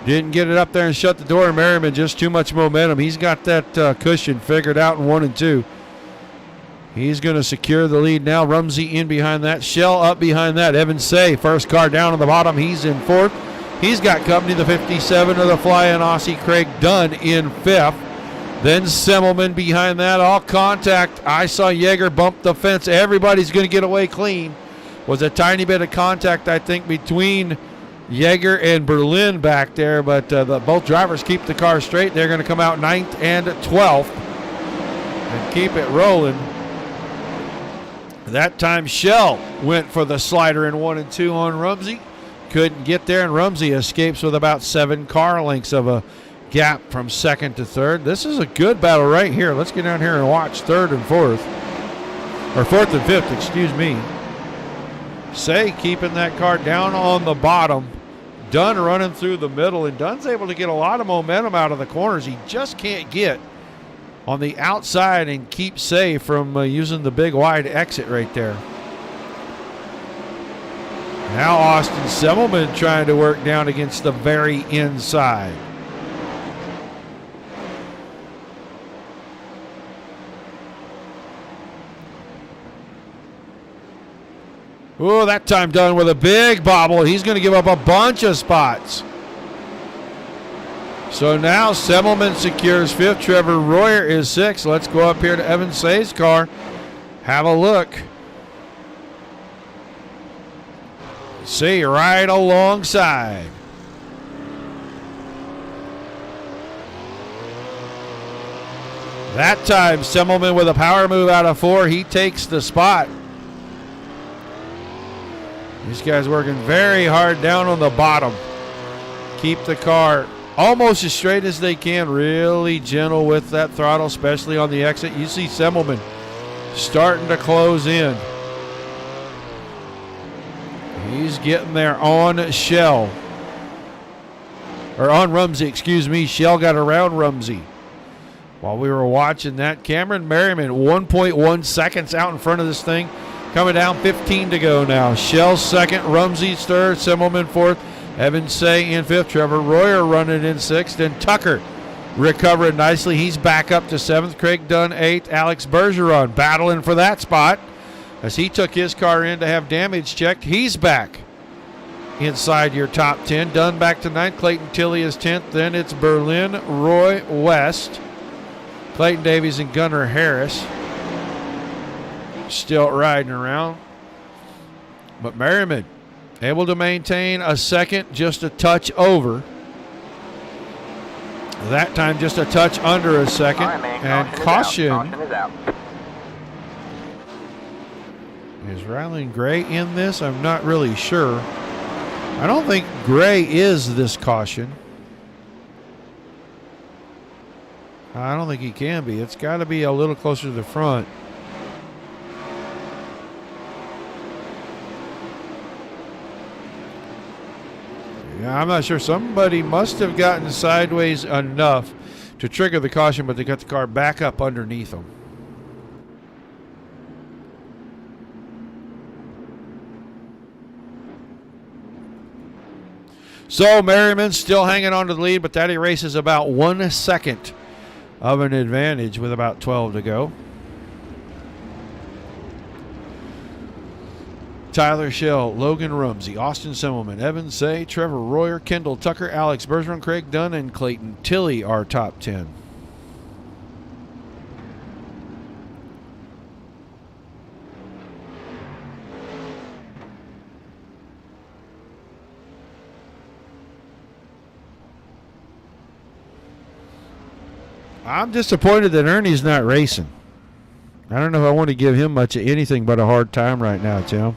Didn't get it up there and shut the door. Merriman just too much momentum. He's got that cushion figured out in 1 and 2. He's going to secure the lead now. Rumsey in behind that. Shell up behind that. Evan Say, first car down on the bottom. He's in 4th. He's got company, the 57 of the flying Aussie, Craig Dunn, in 5th. Then Semmelman behind that. All contact. I saw Yeager bump the fence. Everybody's going to get away clean. Was a tiny bit of contact, I think, between Yeager and Berlin back there, but both drivers keep the car straight. They're going to come out 9th and 12th and keep it rolling. That time Shell went for the slider in 1 and 2 on Rumsey. Couldn't get there, and Rumsey escapes with about 7 car lengths of a gap from 2nd to 3rd. This is a good battle right here. Let's get down here and watch 3rd and 4th. Or 4th and 5th, excuse me. Say keeping that car down on the bottom. Dunn running through the middle, and Dunn's able to get a lot of momentum out of the corners. He just can't get on the outside and keep Say from using the big wide exit right there. Now Austin Semmelman trying to work down against the very inside. Oh, that time Dunn with a big bobble. He's going to give up a bunch of spots. So now Semmelman secures 5th. Trevor Royer is 6th. Let's go up here to Evan Say's car. Have a look. See, right alongside. That time, Semmelman with a power move out of 4. He takes the spot. These guys working very hard down on the bottom. Keep the car almost as straight as they can. Really gentle with that throttle, especially on the exit. You see Semmelman starting to close in. He's getting there on Shell. Or on Rumsey, excuse me. Shell got around Rumsey. While we were watching that, Cameron Merriman, 1.1 seconds out in front of this thing. Coming down, 15 to go now. Shell second, Rumsey third, Semmelman fourth, Evan Say in fifth, Trevor Royer running in sixth, and Tucker recovering nicely. He's back up to seventh. Craig Dunn eighth. Alex Bergeron battling for that spot as he took his car in to have damage checked. He's back inside your top 10. Dunn back to ninth. Clayton Tilley is 10th. Then it's Berlin, Roy West, Clayton Davies, and Gunnar Harris still riding around. But Merriman able to maintain a second, just a touch over. That time just a touch under a second. All right, man. And Caution caution is out. is Rylan Gray in this? I'm not really sure. I don't think Gray is this caution. I don't think he can be. It's got to be a little closer to the front. Yeah, I'm not sure. Somebody must have gotten sideways enough to trigger the caution, but they got the car back up underneath them. So Merriman's still hanging on to the lead, but that erases about 1 second of an advantage with about 12 to go. Tyler Shell, Logan Rumsey, Austin Semmelman, Evan Say, Trevor Royer, Kendall Tucker, Alex Bergeron, Craig Dunn, and Clayton Tilley are top 10. I'm disappointed that Ernie's not racing. I don't know if I want to give him much of anything but a hard time right now, Tim.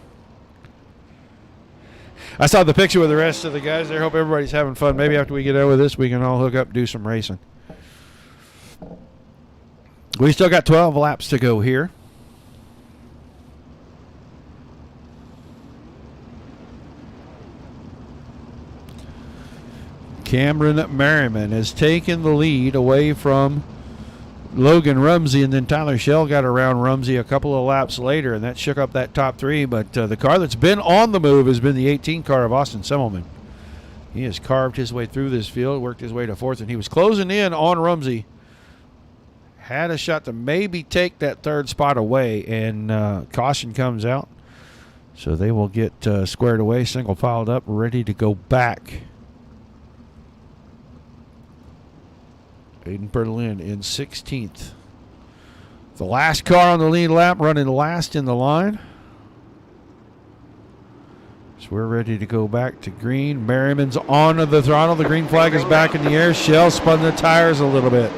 I saw the picture with the rest of the guys there. Hope everybody's having fun. Maybe after we get over this, we can all hook up and do some racing. We still got 12 laps to go here. Cameron Merriman has taken the lead away from Logan Rumsey, and then Tyler Shell got around Rumsey a couple of laps later, and that shook up that top 3. But the car that's been on the move has been the 18 car of Austin Semmelman. He has carved his way through this field, worked his way to 4th, and he was closing in on Rumsey. Had a shot to maybe take that 3rd spot away, and caution comes out. So they will get squared away, single filed up, ready to go back. Aiden Berlin in 16th. The last car on the lead lap running last in the line. So we're ready to go back to green. Merriman's on the throttle. The green flag is back in the air. Shell spun the tires a little bit.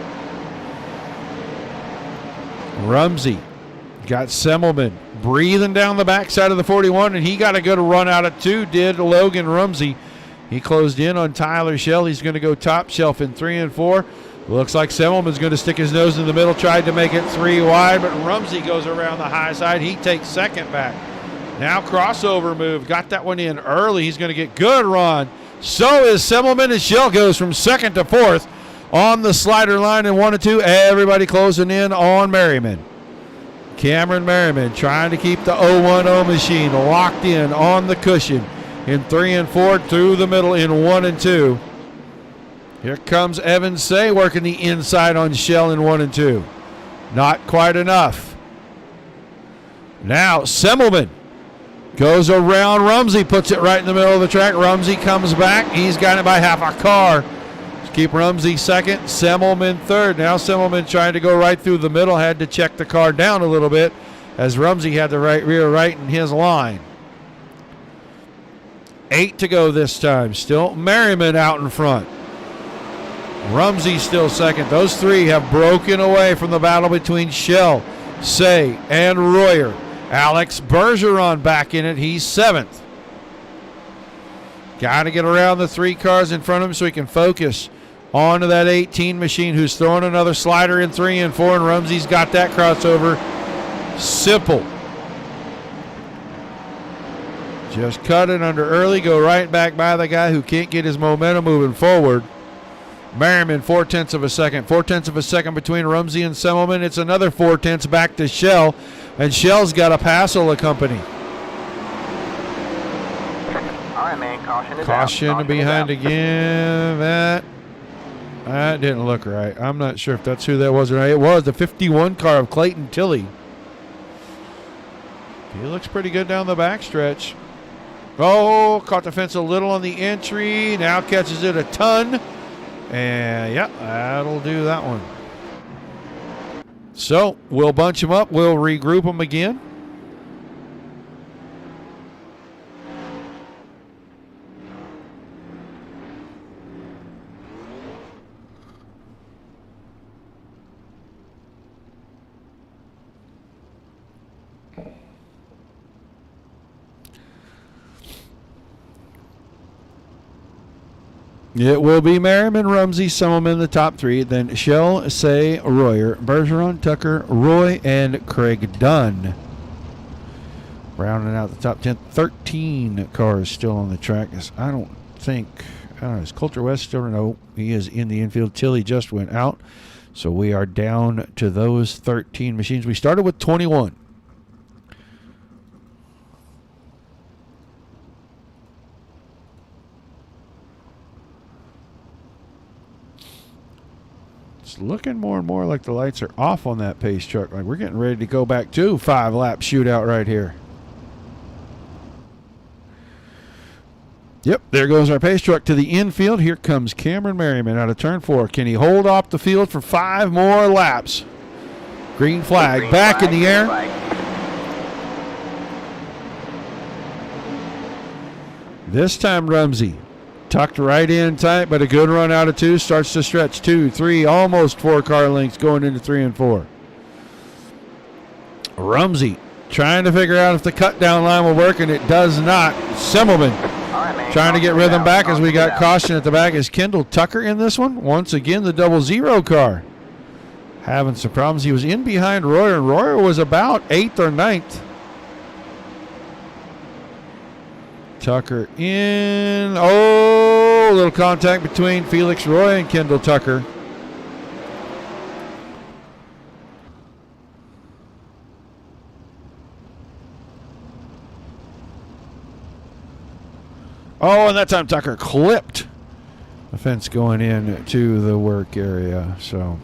Rumsey got Semmelman breathing down the backside of the 41, and he got a good run out of 2, did Logan Rumsey. He closed in on Tyler Shell. He's going to go top shelf in 3 and 4. Looks like Semmelman's going to stick his nose in the middle, tried to make it 3 wide, but Rumsey goes around the high side. He takes second back. Now crossover move. Got that one in early. He's going to get good run. So is Semmelman, and Shell goes from 2nd to 4th on the slider line in 1 and 2. Everybody closing in on Merriman. Cameron Merriman trying to keep the 010 machine locked in on the cushion in 3 and 4, through the middle in 1 and 2. Here comes Evan Say working the inside on Shell in 1 and 2. Not quite enough. Now Semmelman goes around Rumsey, puts it right in the middle of the track. Rumsey comes back. He's got it by half a car. Let's keep Rumsey 2nd, Semmelman 3rd. Now Semmelman trying to go right through the middle. Had to check the car down a little bit as Rumsey had the rear right in his line. 8 to go this time. Still Merriman out in front. Rumsey still second. Those three have broken away from the battle between Shell, Say, and Royer. Alex Bergeron back in it. He's 7th. Got to get around the 3 cars in front of him so he can focus onto that 18 machine, who's throwing another slider in 3 and 4, and Rumsey's got that crossover. Simple. Just cut it under early, go right back by the guy who can't get his momentum moving forward. Merriman, 0.4 of a second. 0.4 of a second between Rumsey and Semmelman. It's another 0.4 back to Shell, and Shell's got a Passel to company. All right, man. Caution is out. Caution behind again. That didn't look right. I'm not sure if that's who that was or not. It was the 51 car of Clayton Tilley. He looks pretty good down the backstretch. Oh, caught the fence a little on the entry. Now catches it a ton. And, yeah, that'll do that one. So, we'll bunch them up. We'll regroup them again. It will be Merriman, Rumsey, Semmelman, the top 3. Then Shell, Say, Royer, Bergeron, Tucker, Roy, and Craig Dunn. Rounding out the top 10. 13 cars still on the track. I don't know, is Coulter West still? No, he is in the infield. Tilley just went out. So we are down to those 13 machines. We started with 21. It's looking more and more like the lights are off on that pace truck. Like we're getting ready to go back to 5-lap shootout right here. Yep, there goes our pace truck to the infield. Here comes Cameron Merriman out of turn 4. Can he hold off the field for 5 more laps? Green flag back in the air. This time Rumsey tucked right in tight, but a good run out of 2. Starts to stretch 2, 3, almost 4 car lengths going into 3 and 4. Rumsey trying to figure out if the cut down line will work, and it does not. Semmelman trying to get rhythm back as we got caution at the back. Is Kendall Tucker in this one? Once again, the 00 car having some problems. He was in behind Royer, and Royer was about 8th or 9th. Tucker in. Oh, a little contact between Felix Roy and Kendall Tucker. Oh, and that time Tucker clipped the fence going in to the work area. So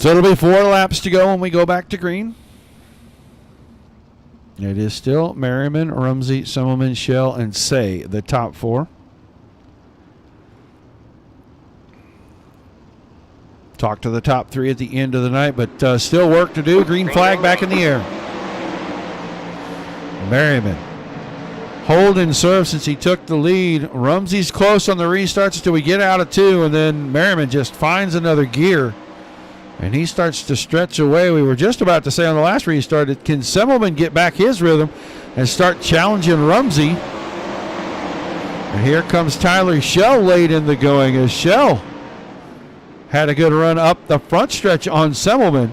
it'll be 4 laps to go when we go back to green. It is still Merriman, Rumsey, Semmelman, Shell, and Say, the top 4. Talk to the top 3 at the end of the night, but still work to do. Green flag back in the air. Merriman hold and serve since he took the lead. Rumsey's close on the restarts until we get out of 2, and then Merriman just finds another gear. And he starts to stretch away. We were just about to say on the last restart, can Semmelman get back his rhythm and start challenging Rumsey? And here comes Tyler Shell late in the going, as Shell had a good run up the front stretch on Semmelman.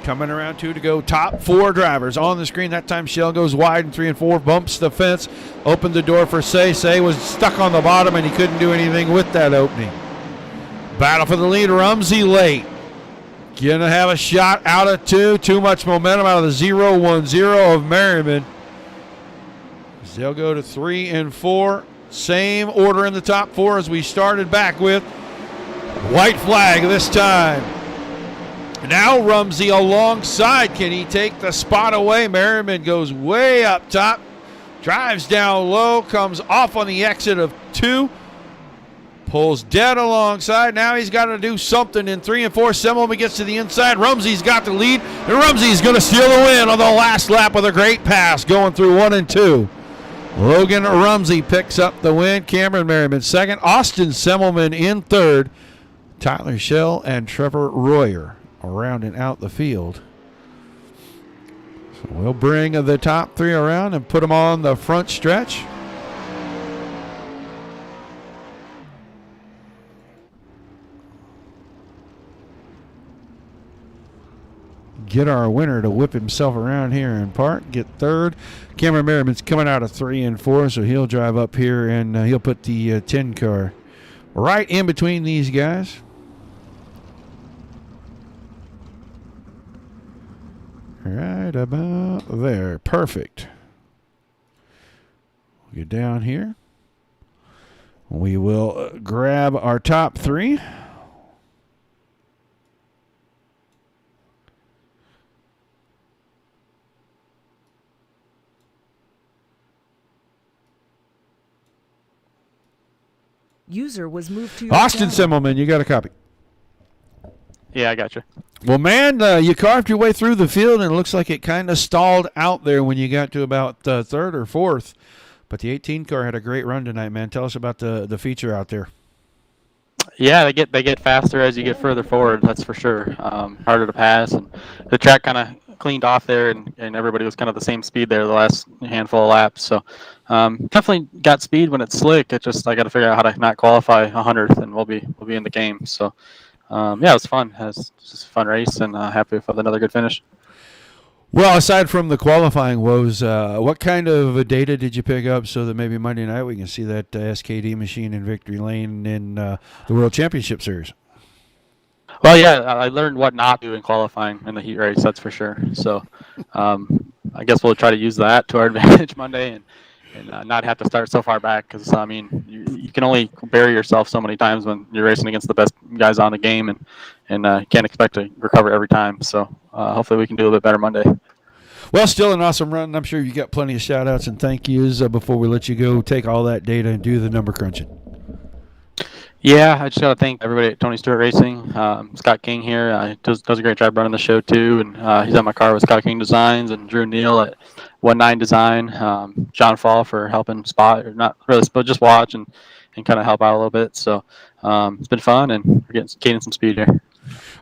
Coming around 2 to go. Top 4 drivers on the screen. That time Shell goes wide in 3 and 4, bumps the fence, opened the door for Say. Say was stuck on the bottom, and he couldn't do anything with that opening. Battle for the lead. Rumsey late. Gonna have a shot out of 2. Too much momentum out of the 0-1-0 of Merriman. They'll go to 3 and 4. Same order in the top 4 as we started back with. White flag this time. Now Rumsey alongside. Can he take the spot away? Merriman goes way up top. Drives down low. Comes off on the exit of 2. Pulls dead alongside. Now he's got to do something in 3 and 4. Semmelman gets to the inside. Rumsey's got the lead. And Rumsey's going to steal the win on the last lap with a great pass going through 1 and 2. Logan Rumsey picks up the win. Cameron Merriman second. Austin Semmelman in third. Tyler Schell and Trevor Royer rounding out the field. So we'll bring the top 3 around and put them on the front stretch. Get our winner to whip himself around here in park. Get third. Cameron Merriman's coming out of 3 and 4, so he'll drive up here and he'll put the 10 car right in between these guys. Right about there. Perfect. We'll get down here. We will grab our top 3. User was moved to your Austin channel. Semmelman, you got a copy. Yeah, I got you. Well, man, you carved your way through the field, and it looks like it kind of stalled out there when you got to about third or fourth. But the 18 car had a great run tonight, man. Tell us about the feature out there. Yeah, they get faster as you get further forward. That's for sure. Harder to pass, and the track kind of cleaned off there, and everybody was kind of the same speed there the last handful of laps. So definitely got speed when it's slick. It just I got to figure out how to not qualify 100th, and we'll be in the game. So yeah, it was fun. It was just a fun race, and happy with another good finish. Well, aside from the qualifying woes, what kind of data did you pick up so that maybe Monday night we can see that SKD machine in victory lane in the World Championship Series? Well, yeah, I learned what not to do in qualifying in the heat race, that's for sure. So I guess we'll try to use that to our advantage Monday and not have to start so far back because, I mean, you can only bury yourself so many times when you're racing against the best guys on the game and can't expect to recover every time. So hopefully we can do a little bit better Monday. Well, still an awesome run. I'm sure you got plenty of shout-outs and thank yous before we let you go take all that data and do the number crunching. Yeah, I just got to thank everybody at Tony Stewart Racing. Scott King here does a great job running the show too, and he's on my car with Scott King Designs and Drew Neal at 19 Design. John Fall for helping spot, or not really, but just watch and kind of help out a little bit. So it's been fun, and we're gaining some speed here.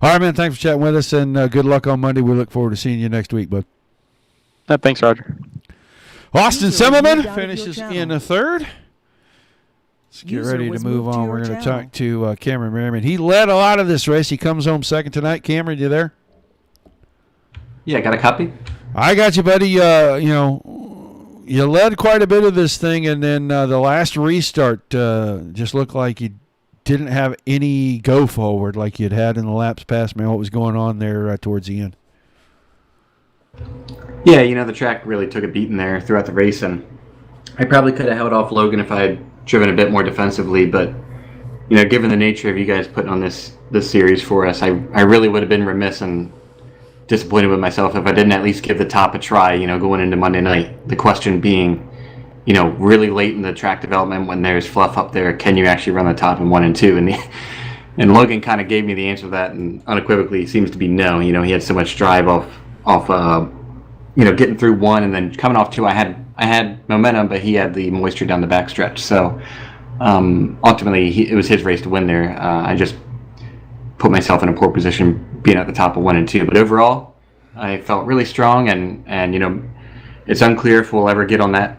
All right, man. Thanks for chatting with us, and good luck on Monday. We look forward to seeing you next week, bud. Thanks, Roger. Austin User was moved Semmelman out of finishes your in channel. a third. Let's get User ready to was move moved to on. your We're going to channel. talk to Cameron Merriman. He led a lot of this race. He comes home second tonight. Cameron, you there? Yeah, got a copy? I got you, buddy. You led quite a bit of this thing, and then the last restart just looked like you didn't have any go forward like you'd had in the laps past. Man, what was going on there towards the end? Yeah, the track really took a beating there throughout the race, and I probably could have held off Logan if I had driven a bit more defensively, but, given the nature of you guys putting on this series for us, I really would have been remiss and disappointed with myself if I didn't at least give the top a try, going into Monday night. The question being, really late in the track development when there's fluff up there, can you actually run the top in 1 and 2? And Logan kind of gave me the answer to that, and unequivocally seems to be no. He had so much drive off getting through 1 and then coming off 2. I had momentum, but he had the moisture down the backstretch. So ultimately, it was his race to win there. I just put myself in a poor position being at the top of 1 and 2. But overall, I felt really strong, and it's unclear if we'll ever get on that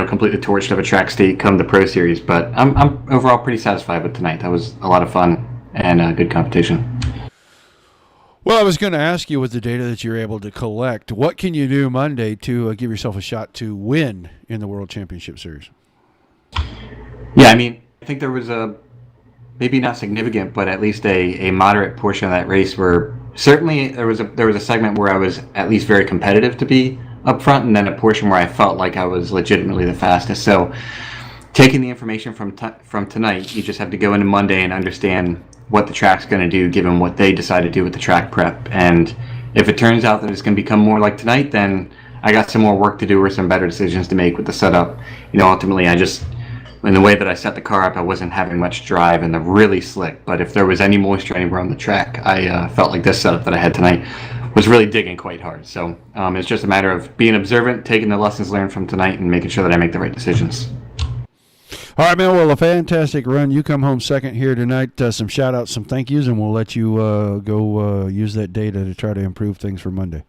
completely torched of a track state come the Pro Series. But I'm overall pretty satisfied with tonight. That was a lot of fun and good competition. Well, I was going to ask you with the data that you're able to collect, what can you do Monday to give yourself a shot to win in the World Championship Series? Yeah, I think there was maybe not significant, but at least a moderate portion of that race where certainly there was a segment where I was at least very competitive to be up front, and then a portion where I felt like I was legitimately the fastest. So taking the information from tonight, you just have to go into Monday and understand what the track's going to do, given what they decide to do with the track prep. And if it turns out that it's going to become more like tonight, then I got some more work to do or some better decisions to make with the setup. Ultimately, in the way that I set the car up, I wasn't having much drive and they're really slick. But if there was any moisture anywhere on the track, I felt like this setup that I had tonight was really digging quite hard. So it's just a matter of being observant, taking the lessons learned from tonight, and making sure that I make the right decisions. All right, man. Well, a fantastic run. You come home second here tonight. Some shout-outs, some thank yous, and we'll let you go use that data to try to improve things for Monday.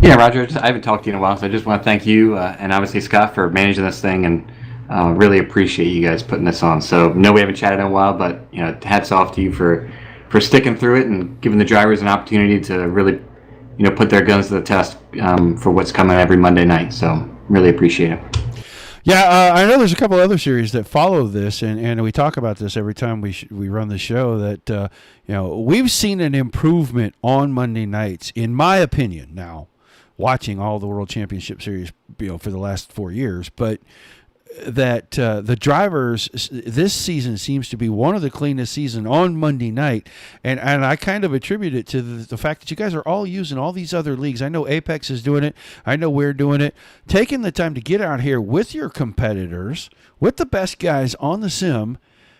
Yeah, Roger, I haven't talked to you in a while, so I just want to thank you and obviously Scott for managing this thing, and really appreciate you guys putting this on. So, no, we haven't chatted in a while, but hats off to you for sticking through it and giving the drivers an opportunity to really put their guns to the test for what's coming every Monday night. So, really appreciate it. Yeah, I know there's a couple other series that follow this, and we talk about this every time we run the show, that we've seen an improvement on Monday nights, in my opinion, now, watching all the World Championship Series for the last 4 years, but that the drivers this season seems to be one of the cleanest season on Monday night, and I kind of attribute it to the fact that you guys are all using all these other leagues. I know Apex is doing it. I know we're doing it. Taking the time to get out here with your competitors, with the best guys on the sim,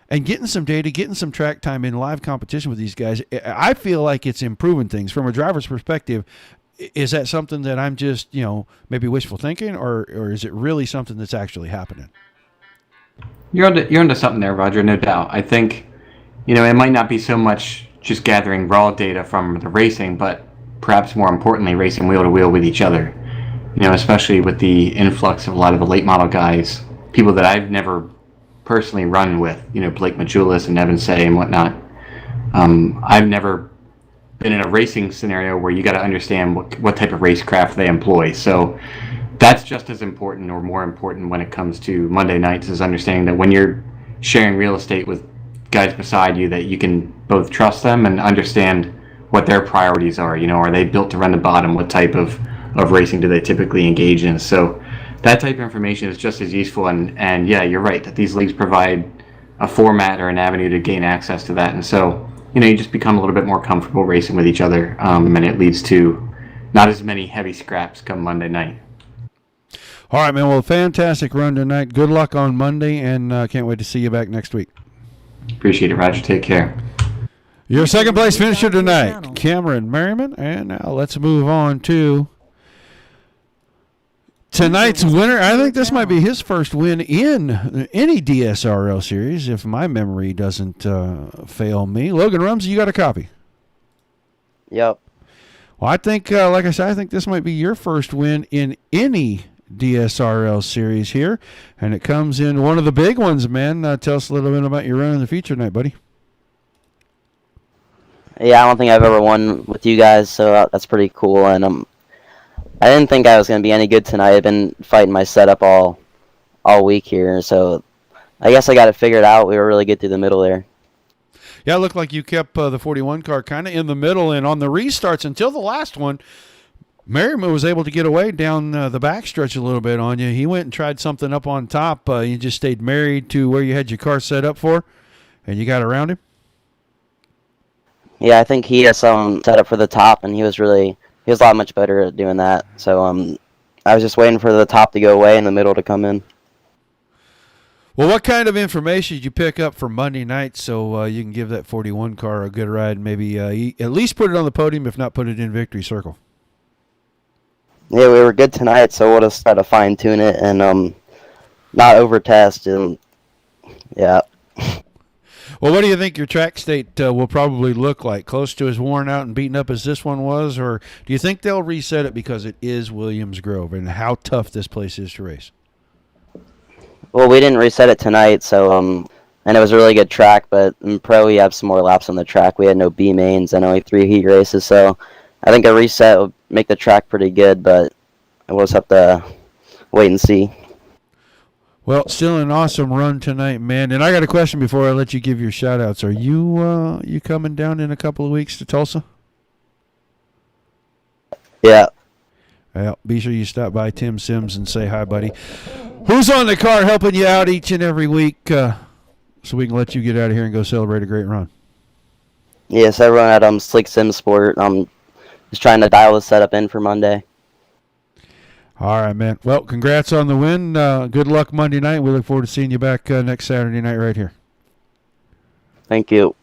and getting some data, getting some track time in live competition with these guys, I feel like it's improving things from a driver's perspective. Is that something that I'm just, maybe wishful thinking, or is it really something that's actually happening? You're onto something there, Roger, no doubt. I think, it might not be so much just gathering raw data from the racing, but perhaps more importantly, racing wheel to wheel with each other. Especially with the influx of a lot of the late model guys, people that I've never personally run with, Blake Majulis and Evan Say and whatnot. I've never been in a racing scenario where you got to understand what type of racecraft they employ. So that's just as important or more important when it comes to Monday nights, is understanding that when you're sharing real estate with guys beside you, that you can both trust them and understand what their priorities are. Are they built to run the bottom? What type of racing do they typically engage in? So that type of information is just as useful. And yeah, you're right that these leagues provide a format or an avenue to gain access to that. And so you just become a little bit more comfortable racing with each other, and it leads to not as many heavy scraps come Monday night. All right, man. Well, fantastic run tonight. Good luck on Monday, and can't wait to see you back next week. Appreciate it, Roger. Take care. Your second place finisher tonight, Cameron Merriman. And now let's move on to tonight's winner. I think this might be his first win in any DSRL series, if my memory doesn't fail me. Logan Rumsey, you got a copy? Yep. Well, I think, like I said, I think this might be your first win in any DSRL series here, and it comes in one of the big ones, man. Tell us a little bit about your run in the feature tonight, buddy. Yeah, I don't think I've ever won with you guys, so that's pretty cool, and I didn't think I was going to be any good tonight. I've been fighting my setup all week here, so I guess I got it figured out. We were really good through the middle there. Yeah, it looked like you kept the 41 car kind of in the middle, and on the restarts until the last one, Merriman was able to get away down the backstretch a little bit on you. He went and tried something up on top. You just stayed married to where you had your car set up for, and you got around him? Yeah, I think he has some set up for the top, and he was a lot much better at doing that. So I was just waiting for the top to go away and the middle to come in. Well, what kind of information did you pick up for Monday night so you can give that 41 car a good ride and maybe at least put it on the podium, if not put it in victory circle? Yeah, we were good tonight, so we'll just try to fine-tune it and not over-test. And yeah. Well, what do you think your track state will probably look like? Close to as worn out and beaten up as this one was? Or do you think they'll reset it because it is Williams Grove and how tough this place is to race? Well, we didn't reset it tonight, so and it was a really good track, but in Pro we have some more laps on the track. We had no B mains and only 3 heat races, so I think a reset would make the track pretty good, but we'll just have to wait and see. Well, still an awesome run tonight, man. And I got a question before I let you give your shout-outs. Are you coming down in a couple of weeks to Tulsa? Yeah. Well, be sure you stop by Tim Sims and say hi, buddy. Who's on the car helping you out each and every week so we can let you get out of here and go celebrate a great run? Yes, everyone at Slick Sim Sport. Just trying to dial the setup in for Monday. All right, man. Well, congrats on the win. Good luck Monday night. We look forward to seeing you back next Saturday night right here. Thank you.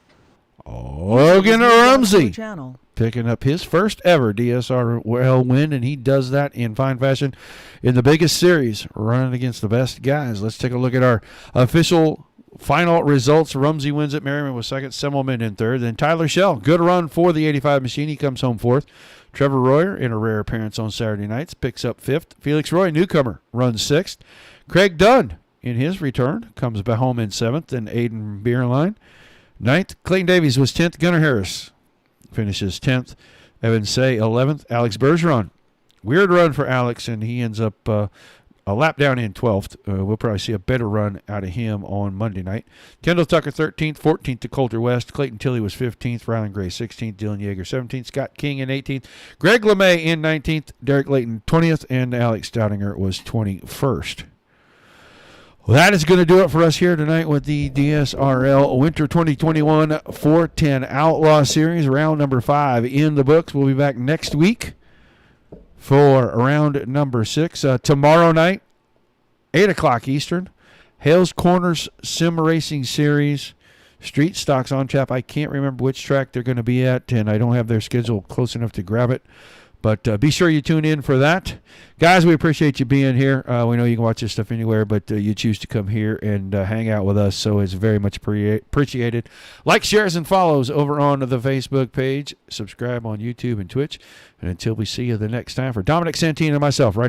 Logan User was moved on to Rumsey the channel. picking up his first ever DSRL win, and he does that in fine fashion in the biggest series, running against the best guys. Let's take a look at our official final results. Rumsey wins at Merriman with second, Semmelman in third. Then Tyler Shell, good run for the 85 machine. He comes home fourth. Trevor Royer, in a rare appearance on Saturday nights, picks up fifth. Felix Roy, newcomer, runs sixth. Craig Dunn, in his return, comes back home in seventh. And Aiden Bierlein, ninth. Clayton Davies was 10th. Gunnar Harris finishes 10th. Evan Say, 11th. Alex Bergeron, weird run for Alex, and he ends up a lap down in 12th. We'll probably see a better run out of him on Monday night. Kendall Tucker 13th, 14th to Coulter West. Clayton Tilley was 15th, Rylan Gray 16th, Dylan Yeager 17th, Scott King in 18th, Greg LeMay in 19th, Derek Layton 20th, and Alex Stoudinger was 21st. Well, that is going to do it for us here tonight with the DSRL Winter 2021 410 Outlaw Series, round number 5 in the books. We'll be back next week for round number 6. Tomorrow night, 8 o'clock Eastern, Hales Corners Sim Racing Series. Street stocks on tap. I can't remember which track they're going to be at, and I don't have their schedule close enough to grab it. But be sure you tune in for that. Guys, we appreciate you being here. We know you can watch this stuff anywhere, but you choose to come here and hang out with us, so it's very much appreciated. Like, shares, and follows over on the Facebook page. Subscribe on YouTube and Twitch. And until we see you the next time, for Dominic Santini and myself, right